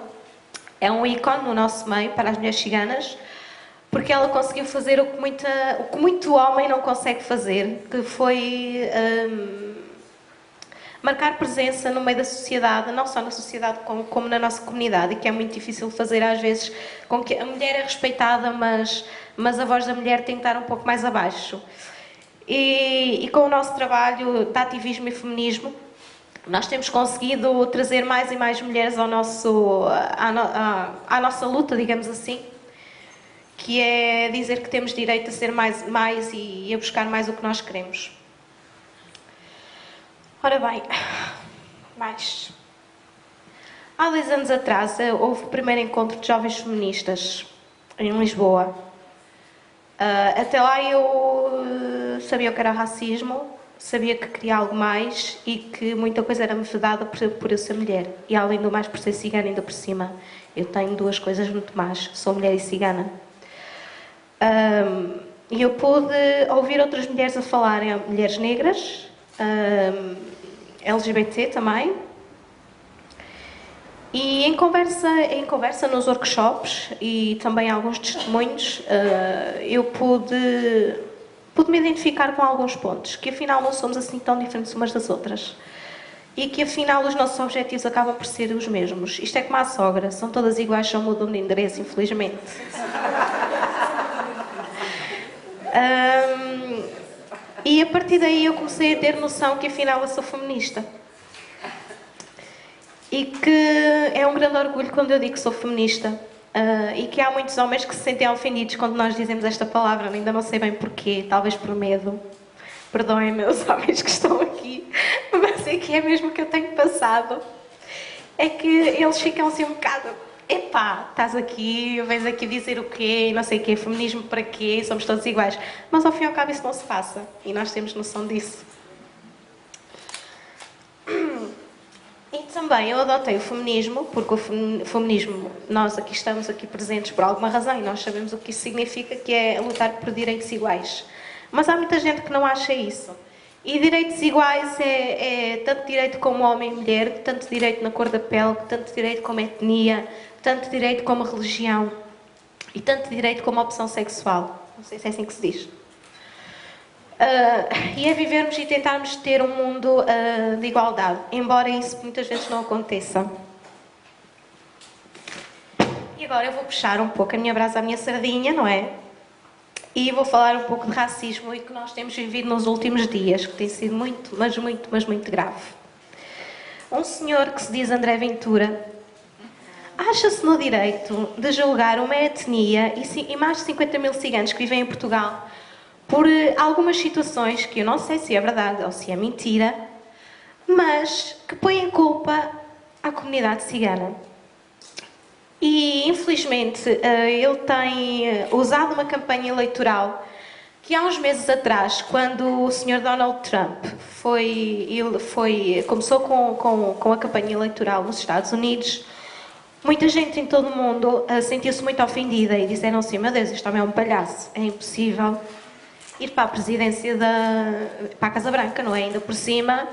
É um ícone no nosso meio para as mulheres ciganas, porque ela conseguiu fazer o que muito homem não consegue fazer, que foi marcar presença no meio da sociedade, não só na sociedade como na nossa comunidade, e que é muito difícil fazer às vezes, com que a mulher é respeitada, mas a voz da mulher tem que estar um pouco mais abaixo. E com o nosso trabalho de ativismo e feminismo, nós temos conseguido trazer mais e mais mulheres à nossa luta, digamos assim, que é dizer que temos direito a ser mais e a buscar mais o que nós queremos. Ora bem, há 10 anos atrás houve o primeiro encontro de jovens feministas em Lisboa. Até lá eu sabia o que era racismo, sabia que queria algo mais e que muita coisa era-me vedada por eu ser mulher. E além do mais, por ser cigana ainda por cima. Eu tenho duas coisas muito más, sou mulher e cigana. E eu pude ouvir outras mulheres a falarem, mulheres negras, LGBT também. E em conversa nos workshops e também alguns testemunhos, eu pude me identificar com alguns pontos, que afinal não somos assim tão diferentes umas das outras. E que afinal os nossos objetivos acabam por ser os mesmos. Isto é como a sogra, são todas iguais, só mudam de endereço, infelizmente. E a partir daí eu comecei a ter noção que afinal eu sou feminista. E que é um grande orgulho quando eu digo que sou feminista. E que há muitos homens que se sentem ofendidos quando nós dizemos esta palavra, ainda não sei bem porquê, talvez por medo. Perdoem-me os homens que estão aqui, mas é que é mesmo o que eu tenho passado. É que eles ficam assim um bocado, epá, estás aqui, vens aqui dizer o quê, não sei o quê, feminismo para quê, somos todos iguais. Mas ao fim e ao cabo isso não se passa, e nós temos noção disso. E também eu adotei o feminismo, porque o feminismo, nós aqui estamos aqui presentes por alguma razão, e nós sabemos o que isso significa, que é lutar por direitos iguais. Mas há muita gente que não acha isso. E direitos iguais é tanto direito como homem e mulher, tanto direito na cor da pele, tanto direito como etnia, tanto direito como religião e tanto direito como opção sexual. Não sei se é assim que se diz. E é vivermos e tentarmos ter um mundo de igualdade, embora isso muitas vezes não aconteça. E agora eu vou puxar um pouco a minha brasa à minha sardinha, não é? E vou falar um pouco de racismo e que nós temos vivido nos últimos dias, que tem sido muito, mas muito grave. Um senhor que se diz André Ventura acha-se no direito de julgar uma etnia e mais de 50 mil ciganos que vivem em Portugal por algumas situações que eu não sei se é verdade ou se é mentira, mas que põem culpa à comunidade cigana. E, infelizmente, ele tem usado uma campanha eleitoral que há uns meses atrás, quando o Sr. Donald Trump começou com a campanha eleitoral nos Estados Unidos, muita gente em todo o mundo sentiu-se muito ofendida e disseram assim, meu Deus, este homem é um palhaço, é impossível ir para a presidência para a Casa Branca, não é? Ainda por cima,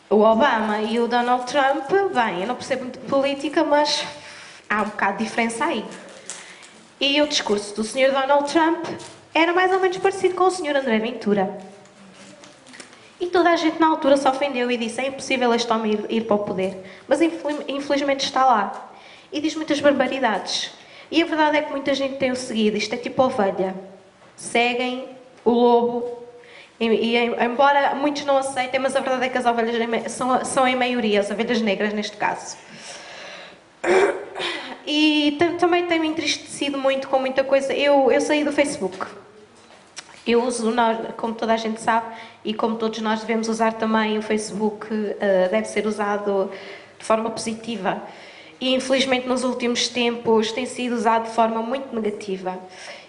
o Obama e o Donald Trump, bem, eu não percebo muito de política, mas há um bocado de diferença aí. E o discurso do Sr. Donald Trump era mais ou menos parecido com o Sr. André Ventura. E toda a gente na altura se ofendeu e disse, é impossível este homem ir para o poder. Mas infelizmente está lá. E diz muitas barbaridades. E a verdade é que muita gente tem o seguido, isto é tipo ovelha. Seguem o lobo. E embora muitos não aceitem, mas a verdade é que as ovelhas são em maioria, as ovelhas negras neste caso. E também tenho entristecido muito com muita coisa. Eu saí do Facebook. Eu uso, como toda a gente sabe, e como todos nós devemos usar também, o Facebook deve ser usado de forma positiva. E infelizmente nos últimos tempos tem sido usado de forma muito negativa.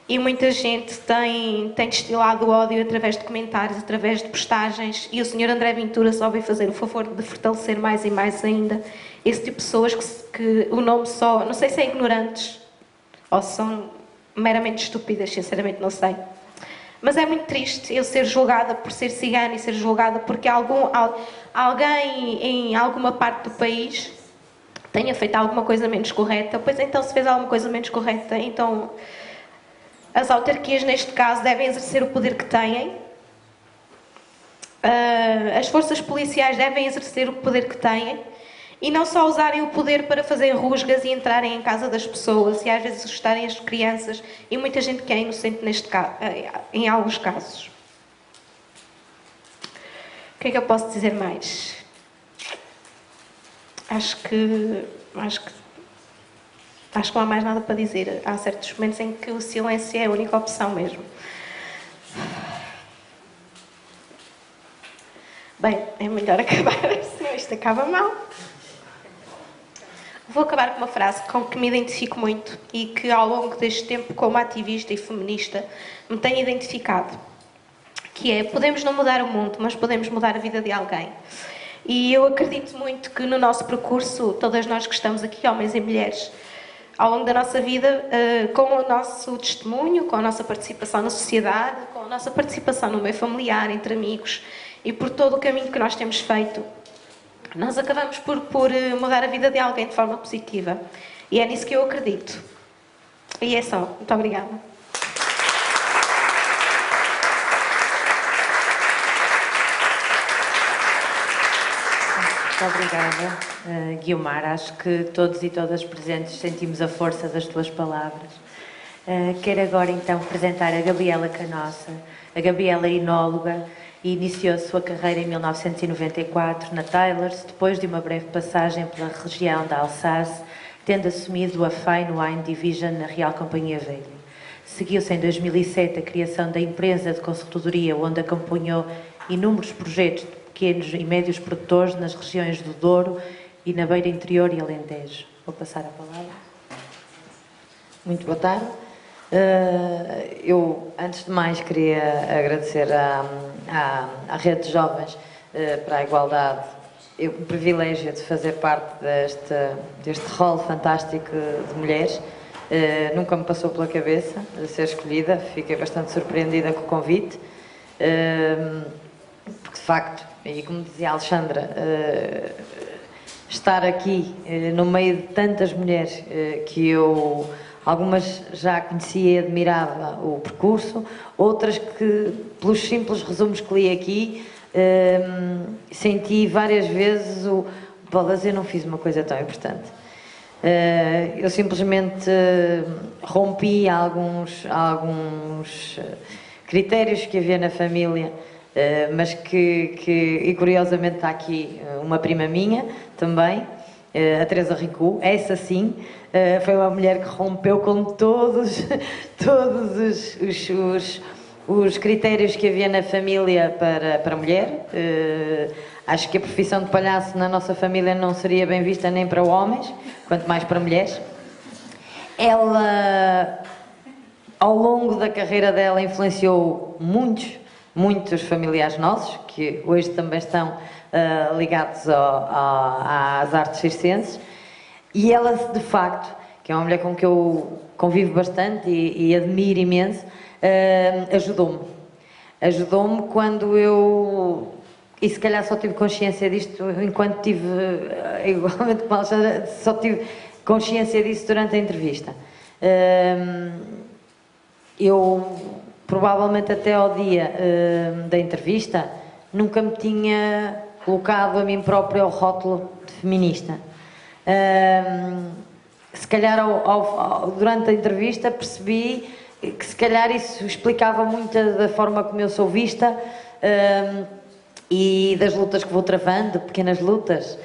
E muita gente tem destilado ódio através de comentários, através de postagens, e o Sr. André Ventura só veio fazer o favor de fortalecer mais e mais ainda esse tipo de pessoas que o nome só, não sei se é ignorantes ou são meramente estúpidas, sinceramente não sei. Mas é muito triste eu ser julgada por ser cigana e ser julgada porque alguém em alguma parte do país tenha feito alguma coisa menos correta. Pois então, se fez alguma coisa menos correta, então as autarquias, neste caso, devem exercer o poder que têm As forças policiais devem exercer o poder que têm e não só usarem o poder para fazer rusgas e entrarem em casa das pessoas e às vezes assustarem as crianças e muita gente que é inocente neste caso, em alguns casos. O que é que eu posso dizer mais? Acho que não há mais nada para dizer. Há certos momentos em que o silêncio é a única opção mesmo. Bem, é melhor acabar, senão isto acaba mal. Vou acabar com uma frase com que me identifico muito e que ao longo deste tempo, como ativista e feminista, me tenho identificado. Que é, podemos não mudar o mundo, mas podemos mudar a vida de alguém. E eu acredito muito que no nosso percurso, todas nós que estamos aqui, homens e mulheres, ao longo da nossa vida, com o nosso testemunho, com a nossa participação na sociedade, com a nossa participação no meio familiar, entre amigos, e por todo o caminho que nós temos feito, nós acabamos por mudar a vida de alguém de forma positiva. E é nisso que eu acredito. E é só. Muito obrigada. Muito obrigada, Guiomar. Acho que todos e todas presentes sentimos a força das tuas palavras. Quero agora então apresentar a Gabriela Canossa. A Gabriela é enóloga e iniciou a sua carreira em 1994 na Taylors, depois de uma breve passagem pela região da Alsácia, tendo assumido a Fine Wine Division na Real Companhia Velha. Seguiu-se em 2007 a criação da empresa de consultoria, onde acompanhou inúmeros projetos de pequenos e médios produtores nas regiões do Douro e na Beira Interior e Alentejo. Vou passar a palavra. Muito boa tarde. Eu, antes de mais, queria agradecer à Rede de Jovens para a Igualdade o privilégio de fazer parte deste rol fantástico de mulheres. Nunca me passou pela cabeça de ser escolhida, fiquei bastante surpreendida com o convite, porque de facto, e como dizia a Alexandra, estar aqui no meio de tantas mulheres que eu... Algumas já conhecia e admirava o percurso, outras que, pelos simples resumos que li aqui, senti várias vezes o "bolas, eu não fiz uma coisa tão importante". Eu simplesmente rompi alguns critérios que havia na família, mas e curiosamente está aqui uma prima minha também, a Teresa Ricu. Essa sim foi uma mulher que rompeu com todos os critérios que havia na família para a mulher. Acho que a profissão de palhaço na nossa família não seria bem vista nem para homens, quanto mais para mulheres. Ela, ao longo da carreira dela, influenciou muitos familiares nossos, que hoje também estão ligados às artes circenses, e ela, de facto, que é uma mulher com que eu convivo bastante e admiro imenso, ajudou-me quando eu, e se calhar só tive consciência disto enquanto tive, igualmente como a Alexandra, só tive consciência disso durante a entrevista. Eu, provavelmente até ao dia da entrevista, nunca me tinha colocado a mim própria ao rótulo de feminista. Se calhar durante a entrevista percebi que se calhar isso explicava muito da forma como eu sou vista e das lutas que vou travando, pequenas lutas,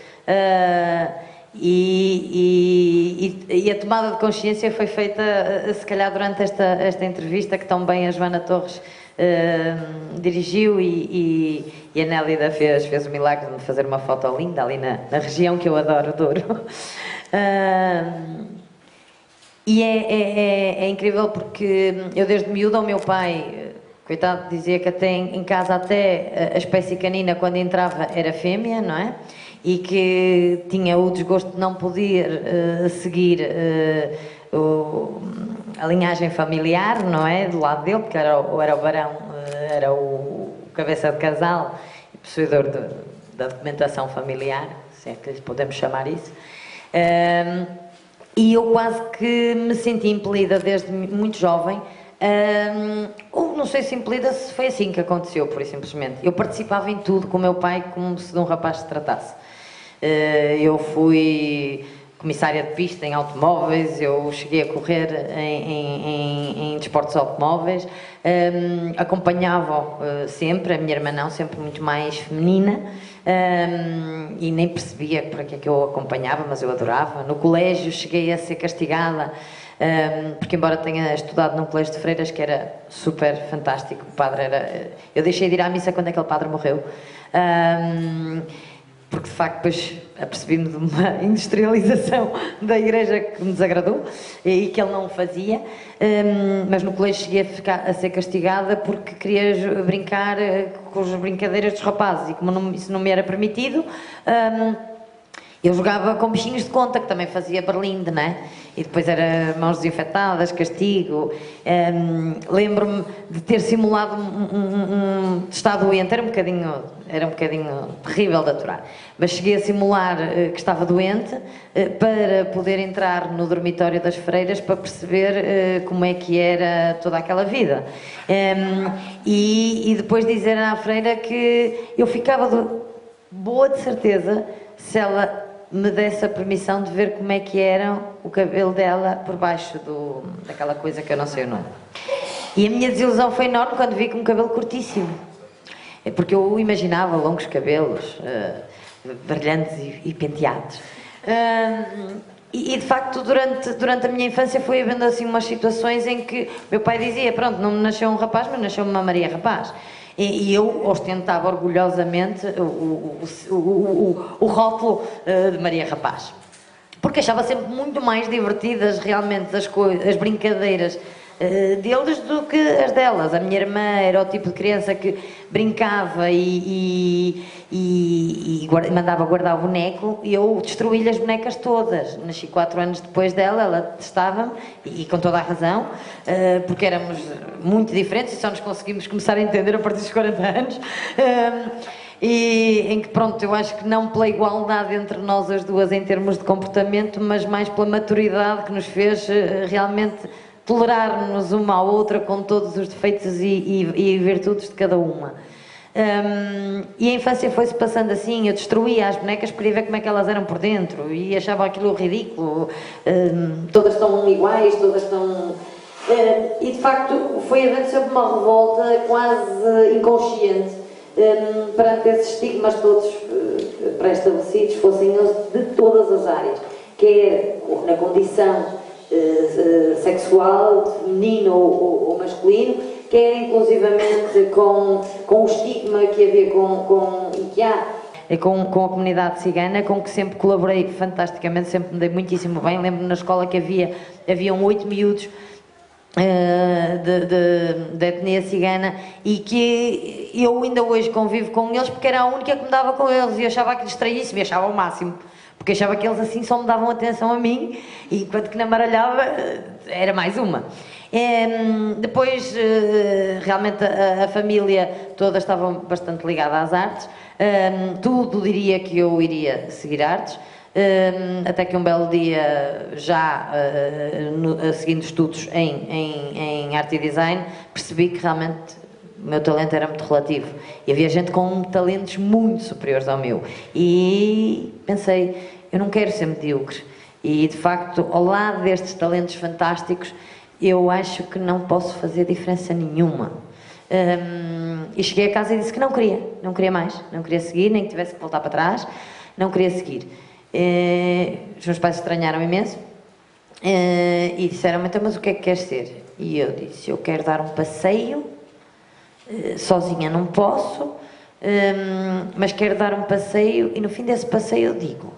e a tomada de consciência foi feita se calhar durante esta entrevista que tão bem a Joana Torres dirigiu e a Nélida fez o milagre de me fazer uma foto linda ali na região que eu adoro, o Douro. E é incrível porque eu desde miúda, o meu pai, coitado, dizia que até em casa até a espécie canina quando entrava era fêmea, não é? E que tinha o desgosto de não poder seguir a linhagem familiar, não é? Do lado dele, porque era o barão, era o cabeça de casal e possuidor da documentação familiar, se é que lhes podemos chamar isso. E eu quase que me senti impelida desde muito jovem Ou não sei se impelida, se foi assim que aconteceu, por simplesmente. Eu participava em tudo com o meu pai como se de um rapaz se tratasse. Eu fui comissária de pista em automóveis, eu cheguei a correr em desportos automóveis, acompanhava sempre, a minha irmã não, sempre muito mais feminina, e nem percebia para que é que eu acompanhava, mas eu adorava. No colégio cheguei a ser castigada, porque embora tenha estudado num colégio de freiras que era super fantástico, o padre era... Eu deixei de ir à missa quando aquele padre morreu, porque de facto depois apercebi-me de uma industrialização da igreja que me desagradou e que ele não fazia, mas no colégio cheguei a ser castigada porque queria brincar com as brincadeiras dos rapazes e como isso não me era permitido, eu jogava com bichinhos de conta, que também fazia berlinde, né? E depois era mãos desinfetadas, castigo. Lembro-me de ter simulado de estar doente, era um bocadinho terrível de aturar. Mas cheguei a simular que estava doente para poder entrar no dormitório das freiras para perceber como é que era toda aquela vida. E depois dizer à freira que eu ficava boa de certeza se ela me desse a permissão de ver como é que era o cabelo dela por baixo daquela coisa que eu não sei o nome. E a minha desilusão foi enorme quando vi com um cabelo curtíssimo. É porque eu imaginava longos cabelos, brilhantes e penteados. E de facto, durante a minha infância foi havendo assim umas situações em que meu pai dizia, pronto, não me nasceu um rapaz, mas nasceu uma Maria Rapaz. E eu ostentava orgulhosamente o rótulo de Maria Rapaz. Porque achava sempre muito mais divertidas realmente as brincadeiras deles do que as delas. A minha irmã era o tipo de criança que brincava e mandava guardar o boneco e eu destruí-lhe as bonecas todas. Nasci 4 anos depois dela, ela testava-me e com toda a razão, porque éramos muito diferentes e só nos conseguimos começar a entender a partir dos 40 anos. E em que, pronto, eu acho que não pela igualdade entre nós as duas em termos de comportamento, mas mais pela maturidade que nos fez realmente tolerar-nos uma à outra com todos os defeitos e virtudes de cada uma. E a infância foi-se passando assim, eu destruía as bonecas para ir ver como é que elas eram por dentro e achava aquilo ridículo, todas estão iguais, todas estão... e de facto foi havendo sempre uma revolta quase inconsciente perante esses estigmas todos pré-estabelecidos, fossem eles de todas as áreas, quer na condição sexual, feminino ou masculino, quer inclusivamente com o estigma que havia e que há com a comunidade cigana, com que sempre colaborei fantasticamente, sempre me dei muitíssimo bem. Lembro-me na escola que haviam 8 miúdos da etnia cigana e que eu ainda hoje convivo com eles porque era a única que me dava com eles e eu achava aquilo estranhíssimo e achava o máximo. Porque achava que eles assim só me davam atenção a mim, enquanto que na Maralhava era mais uma. Depois, realmente, a família toda estava bastante ligada às artes. Tudo diria que eu iria seguir artes. Até que um belo dia, já seguindo estudos em arte e design, percebi que realmente o meu talento era muito relativo e havia gente com talentos muito superiores ao meu e pensei, eu não quero ser medíocre e de facto ao lado destes talentos fantásticos eu acho que não posso fazer diferença nenhuma. E cheguei a casa e disse que não queria mais, não queria seguir, nem que tivesse que voltar para trás, não queria seguir. Os meus pais estranharam imenso e disseram, então, mas o que é que queres ser? E eu disse, eu quero dar um passeio, sozinha não posso, mas quero dar um passeio e no fim desse passeio eu digo,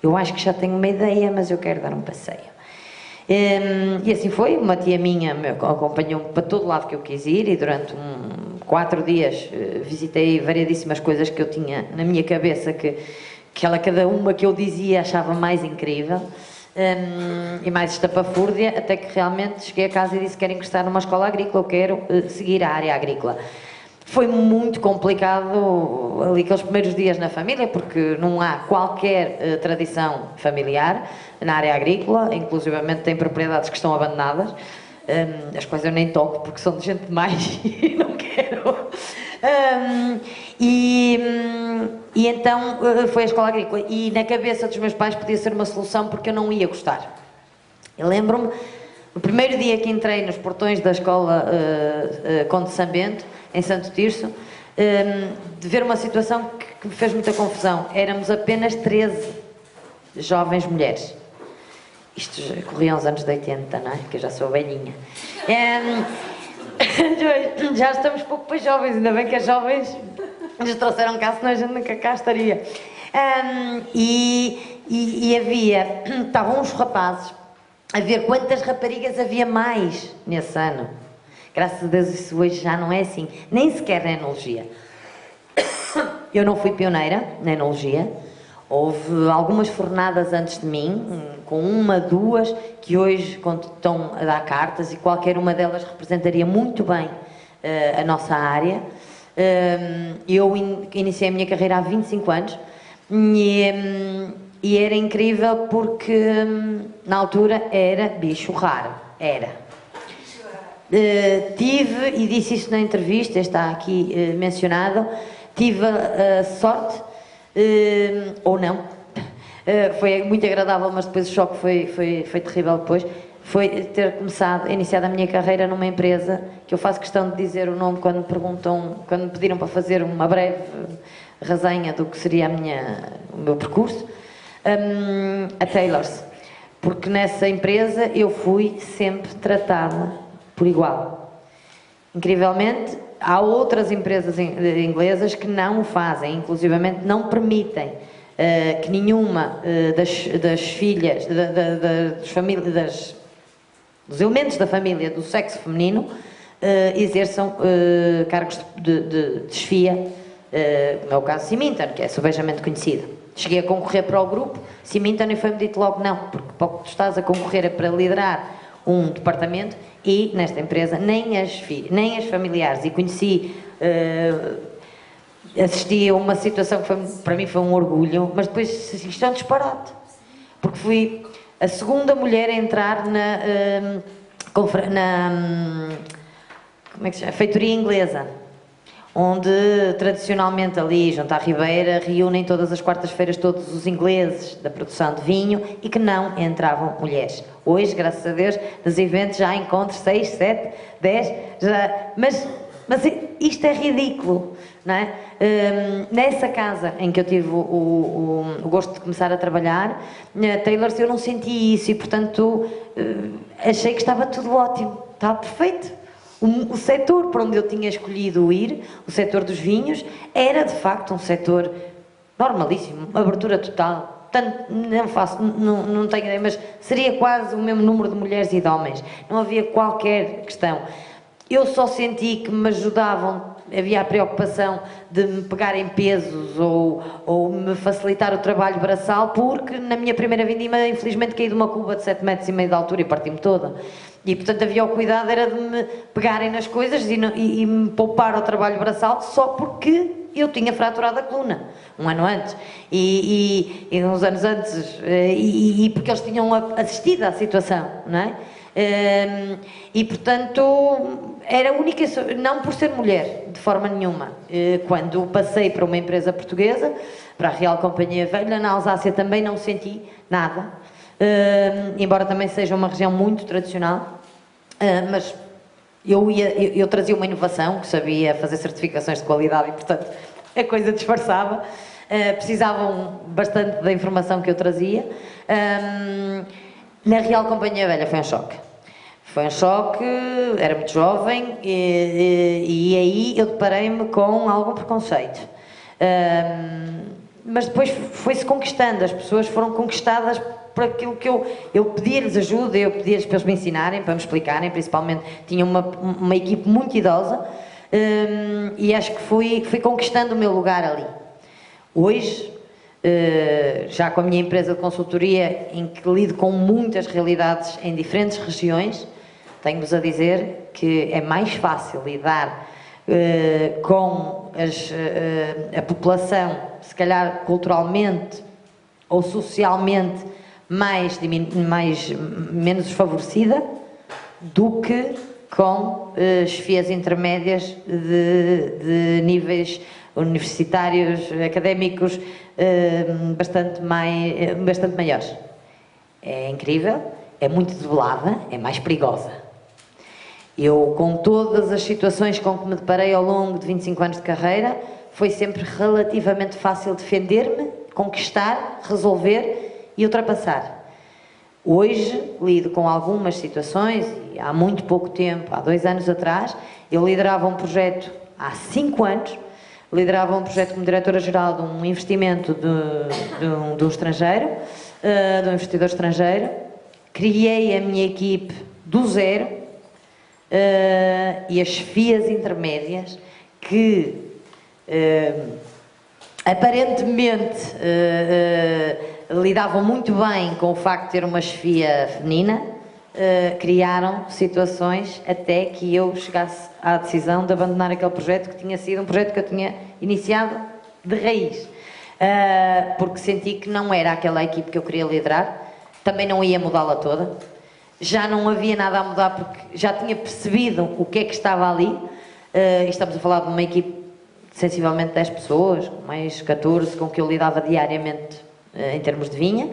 eu acho que já tenho uma ideia, mas eu quero dar um passeio. E assim foi, uma tia minha me acompanhou-me para todo lado que eu quis ir e durante 4 dias visitei variedíssimas coisas que eu tinha na minha cabeça que cada uma que eu dizia achava mais incrível e mais estapafúrdia, até que realmente cheguei a casa e disse que quero ingressar numa escola agrícola, eu quero seguir a área agrícola. Foi muito complicado ali aqueles primeiros dias na família, porque não há qualquer tradição familiar na área agrícola, inclusivamente tem propriedades que estão abandonadas. as quais eu nem toco porque são de gente demais e não quero. E então foi a escola agrícola, e na cabeça dos meus pais podia ser uma solução porque eu não ia gostar. Eu lembro-me, no primeiro dia que entrei nos portões da escola Conde de Sambento, em Santo Tirso, de ver uma situação que me fez muita confusão. Éramos apenas 13 jovens mulheres. Isto já corria aos anos de 80, não é? Que eu já sou velhinha. Já estamos pouco para jovens, ainda bem que as jovens nos trouxeram cá, senão a gente nunca cá estaria. Estavam uns rapazes a ver quantas raparigas havia mais nesse ano. Graças a Deus isso hoje já não é assim, nem sequer na enologia. Eu não fui pioneira na enologia, houve algumas fornadas antes de mim, com uma, duas, que hoje estão a dar cartas, e qualquer uma delas representaria muito bem a nossa área. Eu iniciei a minha carreira há 25 anos e era incrível porque na altura era bicho raro, era. Tive, e disse isso na entrevista, está aqui mencionado, tive a sorte, ou não, foi muito agradável, mas depois o choque foi terrível depois, foi ter iniciado a minha carreira numa empresa, que eu faço questão de dizer o nome quando me pediram para fazer uma breve resenha do que seria o meu percurso, a Taylor's, porque nessa empresa eu fui sempre tratada por igual. Incrivelmente, há outras empresas inglesas que não o fazem, inclusivamente não permitem que nenhuma das filhas, dos elementos da família do sexo feminino exerçam cargos de chefia, como é o caso de Symington, que é subejamente conhecido. Cheguei a concorrer para o grupo Symington e foi-me dito logo não, porque para o que tu estás a concorrer é para liderar um departamento, e nesta empresa nem as familiares, e assisti a uma situação que para mim foi um orgulho, mas depois isto é um disparate, porque fui a segunda mulher a entrar na como é que se chama? Feitoria inglesa, onde tradicionalmente ali, junto à Ribeira, reúnem todas as quartas-feiras todos os ingleses da produção de vinho, e que não entravam mulheres. Hoje, graças a Deus, nos eventos já encontro 6, 7, 10, mas isto é ridículo, não é? Nessa casa em que eu tive o gosto de começar a trabalhar, na Taylor's, eu não senti isso, e portanto achei que estava tudo ótimo, estava perfeito. O setor para onde eu tinha escolhido ir, o setor dos vinhos, era de facto um setor normalíssimo, abertura total. Não tenho ideia, mas seria quase o mesmo número de mulheres e de homens. Não havia qualquer questão. Eu só senti que me ajudavam, havia a preocupação de me pegarem pesos ou me facilitar o trabalho braçal, porque na minha primeira vindima, infelizmente, caí de uma cuba de 7,5 metros de altura e parti-me toda. E, portanto, havia o cuidado, era de me pegarem nas coisas e me poupar ao trabalho braçal, só porque eu tinha fraturado a coluna, um ano antes, e uns anos antes, e porque eles tinham assistido à situação, não é? E, portanto, era a única, não por ser mulher, de forma nenhuma. Quando passei para uma empresa portuguesa, para a Real Companhia Velha, na Alsácia também não senti nada, embora também seja uma região muito tradicional, mas eu trazia uma inovação, que sabia fazer certificações de qualidade e, portanto, a coisa disfarçava. Precisavam bastante da informação que eu trazia. Na Real Companhia Velha foi um choque. Foi um choque, era muito jovem e aí eu deparei-me com algum preconceito. Mas depois foi-se conquistando, as pessoas foram conquistadas por aquilo que eu pedia-lhes ajuda, eu pedia-lhes para eles me ensinarem, para me explicarem, principalmente tinha uma equipe muito idosa, e acho que fui conquistando o meu lugar ali. Hoje, já com a minha empresa de consultoria, em que lido com muitas realidades em diferentes regiões, tenho-vos a dizer que é mais fácil lidar com a população, se calhar culturalmente ou socialmente menos desfavorecida, do que com chefias intermédias de níveis universitários, académicos bastante maiores. É incrível, é muito debelada, é mais perigosa. Eu, com todas as situações com que me deparei ao longo de 25 anos de carreira, foi sempre relativamente fácil defender-me, conquistar, resolver e ultrapassar. Hoje lido com algumas situações, e há muito pouco tempo, há 2 anos atrás, eu liderava um projeto, há 5 anos, liderava um projeto como diretora-geral de um investimento de um estrangeiro, de um investidor estrangeiro, criei a minha equipe do zero, e as chefias intermédias que aparentemente lidavam muito bem com o facto de ter uma chefia feminina, criaram situações até que eu chegasse à decisão de abandonar aquele projeto, que tinha sido um projeto que eu tinha iniciado de raiz, porque senti que não era aquela equipe que eu queria liderar, também não ia mudá-la toda, já não havia nada a mudar porque já tinha percebido o que é que estava ali. Estamos a falar de uma equipe de sensivelmente 10 pessoas, mais 14 com que eu lidava diariamente em termos de vinha,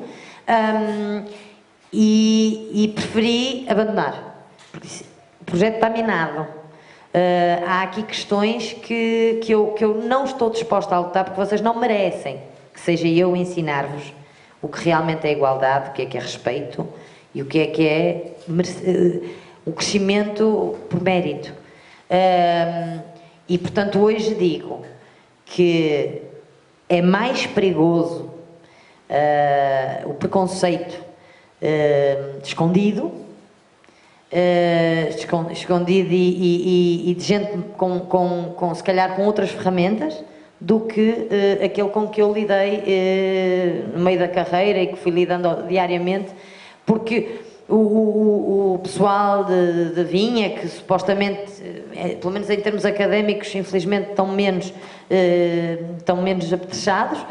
e preferi abandonar, porque o projeto está minado. Há aqui questões que eu não estou disposta a lutar, porque vocês não merecem que seja eu ensinar-vos o que realmente é igualdade, o que é respeito e o que é o crescimento por mérito. E portanto hoje digo que é mais perigoso o preconceito escondido e de gente com se calhar com outras ferramentas do que aquele com que eu lidei no meio da carreira e que fui lidando diariamente, porque o pessoal de vinha, que supostamente, pelo menos em termos académicos, infelizmente estão menos apetrechados,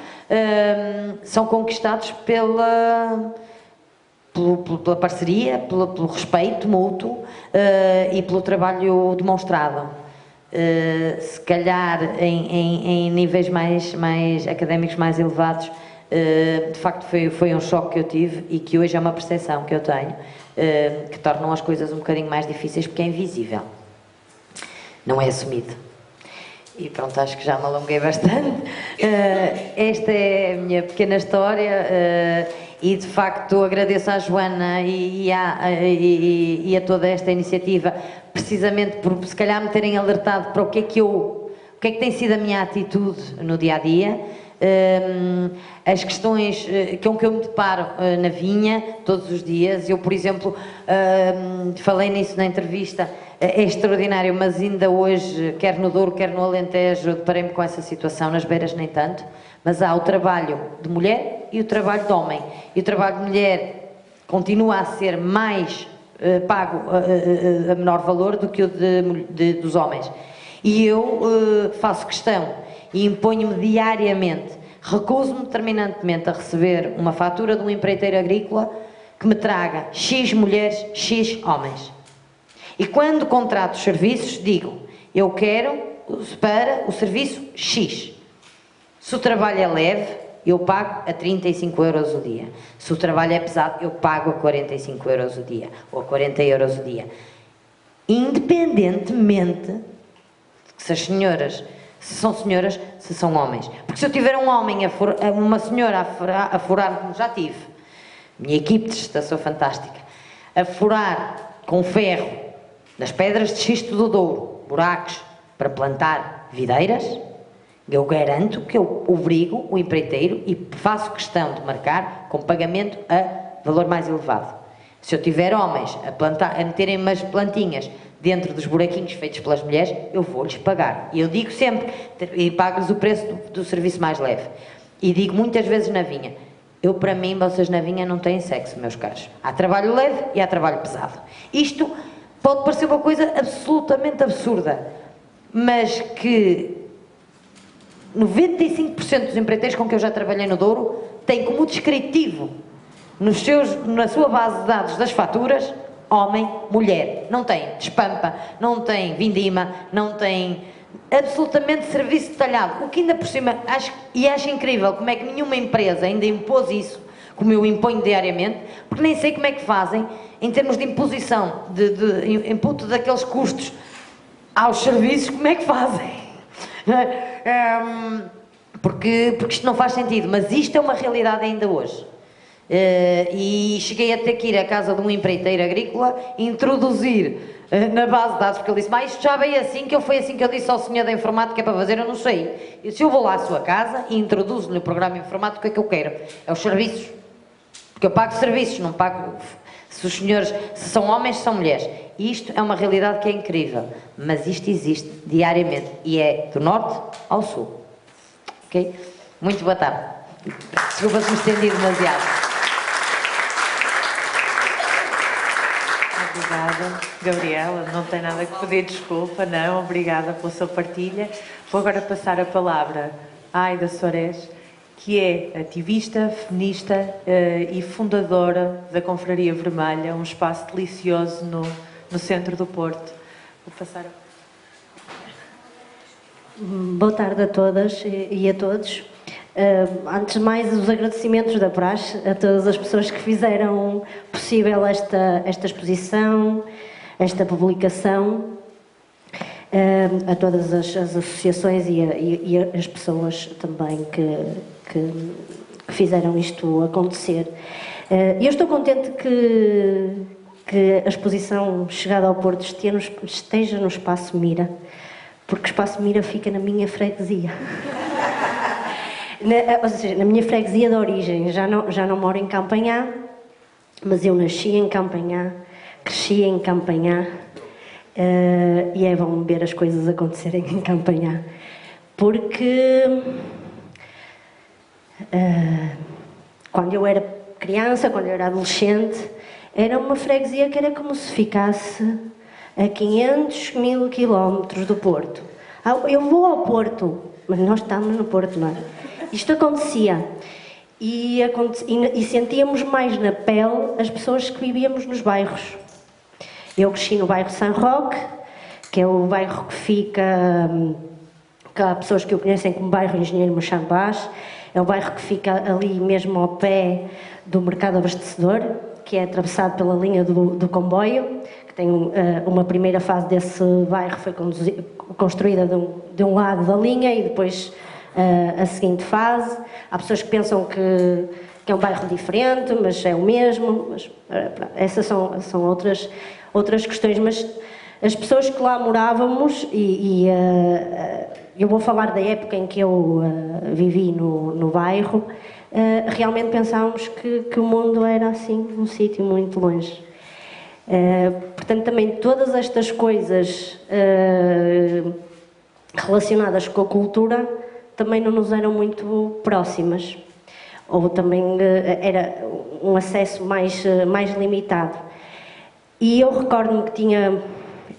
são conquistados pela parceria, pelo respeito mútuo e pelo trabalho demonstrado. Se calhar em níveis mais académicos mais elevados, de facto foi um choque que eu tive e que hoje é uma percepção que eu tenho, que tornam as coisas um bocadinho mais difíceis porque é invisível, não é assumido. E pronto, acho que já me alonguei bastante. Esta é a minha pequena história e de facto agradeço à Joana e a toda esta iniciativa, precisamente por se calhar me terem alertado para o que é que tem sido a minha atitude no dia-a-dia. As questões com que eu me deparo na vinha todos os dias. Eu, por exemplo, falei nisso na entrevista, é extraordinário, mas ainda hoje, quer no Douro, quer no Alentejo, deparei-me com essa situação, nas beiras nem tanto, mas há o trabalho de mulher e o trabalho de homem, e o trabalho de mulher continua a ser mais pago a menor valor do que o dos homens, e eu faço questão e imponho-me diariamente, recuso-me determinantemente a receber uma fatura de um empreiteiro agrícola que me traga X mulheres, X homens. E quando contrato os serviços, digo, eu quero para o serviço X. Se o trabalho é leve, eu pago a 35 euros o dia. Se o trabalho é pesado, eu pago a 45 euros o dia, ou a 40 euros o dia. Independentemente de que se as senhoras, se são senhoras, se são homens. Porque se eu tiver um homem, uma senhora a furar, como já tive, minha equipe de gestação fantástica, a furar com ferro nas pedras de xisto do Douro, buracos para plantar videiras, eu garanto que eu obrigo o empreiteiro e faço questão de marcar com pagamento a valor mais elevado. Se eu tiver homens a meterem umas plantinhas dentro dos buraquinhos feitos pelas mulheres, eu vou-lhes pagar. E eu digo sempre, e pago-lhes o preço do serviço mais leve. E digo muitas vezes na vinha, para mim, vocês na vinha não têm sexo, meus caros. Há trabalho leve e há trabalho pesado. Isto pode parecer uma coisa absolutamente absurda, mas que 95% dos empreiteiros com que eu já trabalhei no Douro têm como descritivo na sua base de dados das faturas homem, mulher. Não tem despampa, não tem vindima, não tem absolutamente serviço detalhado. O que ainda por cima, acho incrível como é que nenhuma empresa ainda impôs isso, como eu imponho diariamente, porque nem sei como é que fazem, em termos de imposição, de input daqueles custos aos serviços, como é que fazem? Porque isto não faz sentido, mas isto é uma realidade ainda hoje. E cheguei a ter que ir à casa de um empreiteiro agrícola introduzir na base de dados, porque ele disse, mas isto já veio assim, foi assim que eu disse ao senhor da informática para fazer, eu não sei. Eu disse, eu vou lá à sua casa e introduzo-lhe o programa informático, o que é que eu quero? É os serviços. Porque eu pago serviços, não pago... Se os senhores, se são homens, se são mulheres. Isto é uma realidade que é incrível, mas isto existe diariamente e é do norte ao sul. Ok? Muito boa tarde. Desculpa se me estendi demasiado. Obrigada, Gabriela. Não tem nada que pedir desculpa, não. Obrigada pela sua partilha. Vou agora passar a palavra à Aida Soares, que é ativista, feminista e fundadora da Confraria Vermelha, um espaço delicioso no centro do Porto. Vou passar. Boa tarde a todas e a todos. Antes de mais, os agradecimentos da praxe a todas as pessoas que fizeram possível esta exposição, esta publicação, a todas as associações e as pessoas também que fizeram isto acontecer. Eu estou contente que a exposição Chegada ao Porto esteja no Espaço Mira, porque o Espaço Mira fica na minha freguesia. Ou seja, na minha freguesia de origem. Já não moro em Campanhã, mas eu nasci em Campanhã, cresci em Campanhã, e é bom ver as coisas acontecerem em Campanhã, porque quando eu era criança, quando eu era adolescente, era uma freguesia que era como se ficasse a 500 mil quilómetros do Porto. Eu vou ao Porto, mas nós estamos no Porto, não é? Isto acontecia. E sentíamos mais na pele as pessoas que vivíamos nos bairros. Eu cresci no bairro São Roque, que é o bairro que fica... que há pessoas que o conhecem como bairro Engenheiro Machado Vaz. É o bairro que fica ali mesmo ao pé do mercado abastecedor, que é atravessado pela linha do comboio, que tem uma primeira fase desse bairro foi construída de um lado da linha e depois a seguinte fase. Há pessoas que pensam que é um bairro diferente, mas é o mesmo. Mas, essas são outras questões, mas as pessoas que lá morávamos, eu vou falar da época em que eu vivi no bairro, realmente pensávamos que o mundo era assim, um sítio muito longe. Portanto, também todas estas coisas relacionadas com a cultura também não nos eram muito próximas, ou também era um acesso mais limitado. E eu recordo-me que tinha,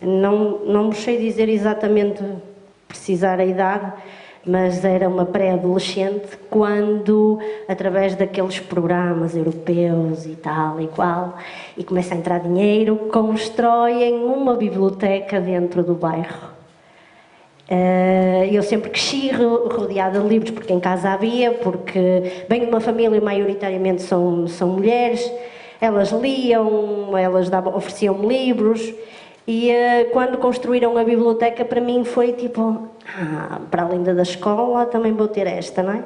não me sei dizer exatamente, precisar a idade, mas era uma pré-adolescente quando, através daqueles programas europeus e tal e qual, e começa a entrar dinheiro, constroem uma biblioteca dentro do bairro. Eu sempre cresci rodeada de livros, porque em casa havia, porque venho de uma família maioritariamente são mulheres, elas liam, elas ofereciam-me livros. E quando construíram a biblioteca, para mim foi tipo, para além da escola, também vou ter esta, não é?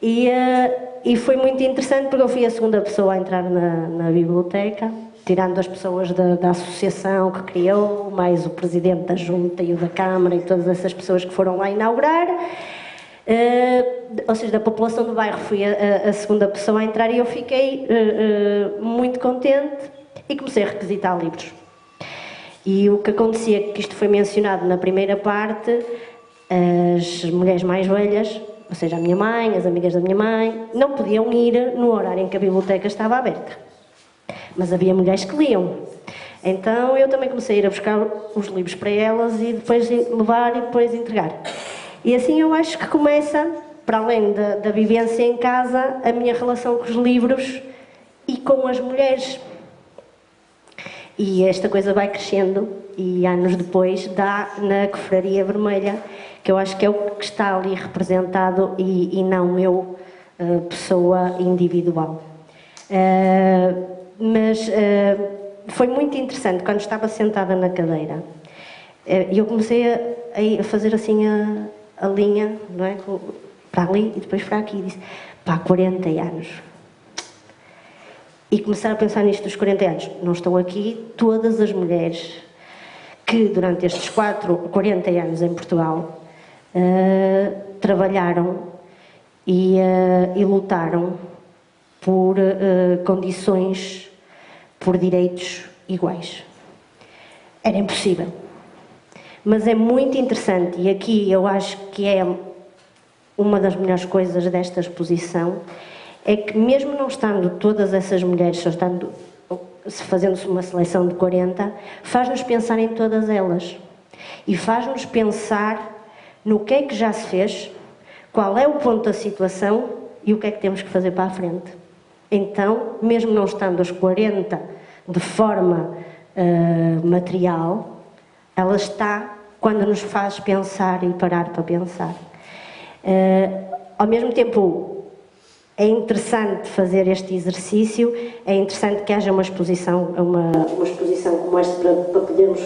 E foi muito interessante, porque eu fui a segunda pessoa a entrar na biblioteca, tirando as pessoas da associação que criou, mais o presidente da junta e o da Câmara e todas essas pessoas que foram lá inaugurar. Ou seja, da população do bairro fui a segunda pessoa a entrar e eu fiquei muito contente e comecei a requisitar livros. E o que acontecia, que isto foi mencionado na primeira parte, as mulheres mais velhas, ou seja, a minha mãe, as amigas da minha mãe, não podiam ir no horário em que a biblioteca estava aberta. Mas havia mulheres que liam. Então eu também comecei a ir a buscar os livros para elas e depois levar e depois entregar. E assim eu acho que começa, para além da vivência em casa, a minha relação com os livros e com as mulheres. E esta coisa vai crescendo e anos depois dá na Cofraria Vermelha, que eu acho que é o que está ali representado e não eu, pessoa individual. Mas foi muito interessante quando estava sentada na cadeira. Eu comecei a fazer assim a linha, não é? Para ali e depois para aqui. E disse, pá, 40 anos. E começar a pensar nisto dos 40 anos. Não estão aqui todas as mulheres que durante estes 40 anos em Portugal trabalharam e lutaram por condições, por direitos iguais. Era impossível. Mas é muito interessante, e aqui eu acho que é uma das melhores coisas desta exposição, é que mesmo não estando todas essas mulheres, só estando, fazendo-se uma seleção de 40, faz-nos pensar em todas elas. E faz-nos pensar no que é que já se fez, qual é o ponto da situação e o que é que temos que fazer para a frente. Então, mesmo não estando as 40 de forma material, ela está quando nos faz pensar e parar para pensar. Ao mesmo tempo, é interessante fazer este exercício, é interessante que haja uma exposição como esta para podermos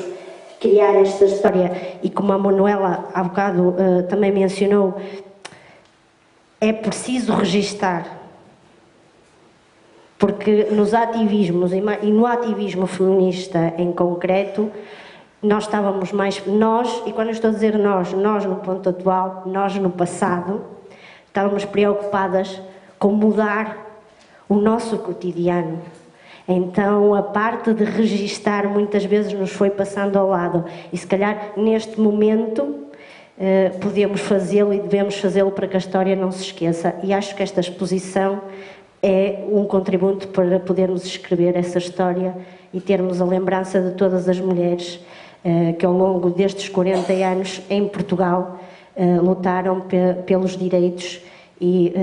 criar esta história. E como a Manuela há bocado também mencionou, é preciso registar. Porque nos ativismos e no ativismo feminista em concreto, nós estávamos mais, nós, e quando eu estou a dizer nós no ponto atual, nós no passado, estávamos preocupadas com mudar o nosso cotidiano. Então a parte de registar muitas vezes nos foi passando ao lado. E se calhar neste momento podemos fazê-lo e devemos fazê-lo para que a história não se esqueça. E acho que esta exposição é um contributo para podermos escrever essa história e termos a lembrança de todas as mulheres que ao longo destes 40 anos em Portugal lutaram pelos direitos e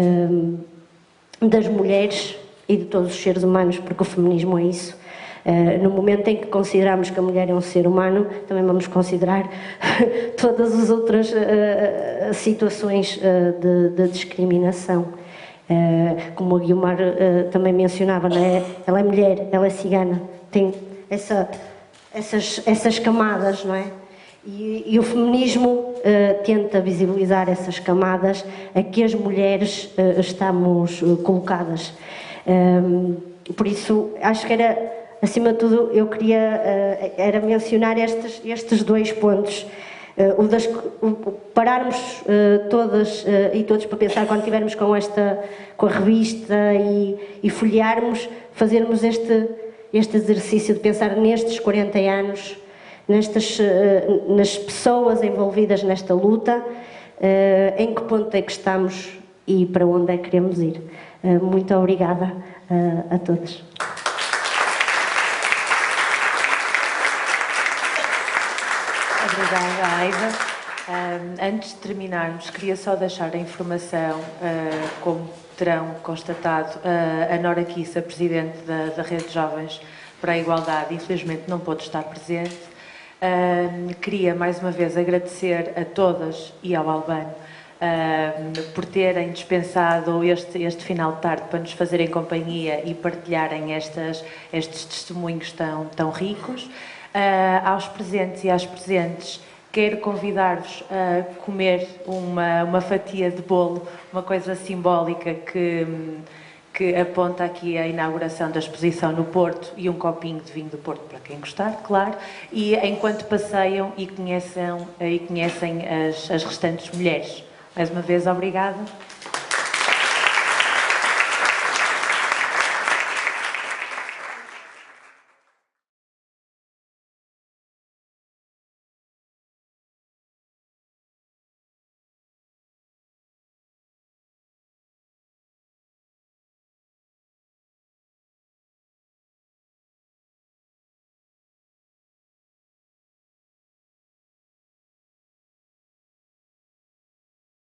das mulheres e de todos os seres humanos, porque o feminismo é isso. No momento em que consideramos que a mulher é um ser humano, também vamos considerar todas as outras situações de discriminação. Como a Guiomar também mencionava, não é? Ela é mulher, ela é cigana, tem essas camadas, não é? E o feminismo tenta visibilizar essas camadas a que as mulheres estamos colocadas. Por isso, acho que era, acima de tudo, eu queria era mencionar estes dois pontos. Pararmos todas e todos para pensar quando estivermos com a revista e folhearmos, fazermos este exercício de pensar nestes 40 anos, nas pessoas envolvidas nesta luta, em que ponto é que estamos e para onde é que queremos ir. Muito obrigada a todos. Obrigada, Aida. Antes de terminarmos, queria só deixar a informação, como terão constatado, a Nora Quissa, Presidente da Rede de Jovens para a Igualdade, infelizmente não pôde estar presente. Queria mais uma vez agradecer a todas e ao Albano por terem dispensado este final de tarde para nos fazerem companhia e partilharem estes testemunhos tão ricos. Aos presentes e às presentes, quero convidar-vos a comer uma fatia de bolo, uma coisa simbólica que aponta aqui a inauguração da exposição no Porto, e um copinho de vinho do Porto para quem gostar, claro, e enquanto passeiam e conhecem as restantes mulheres. Mais uma vez, obrigada.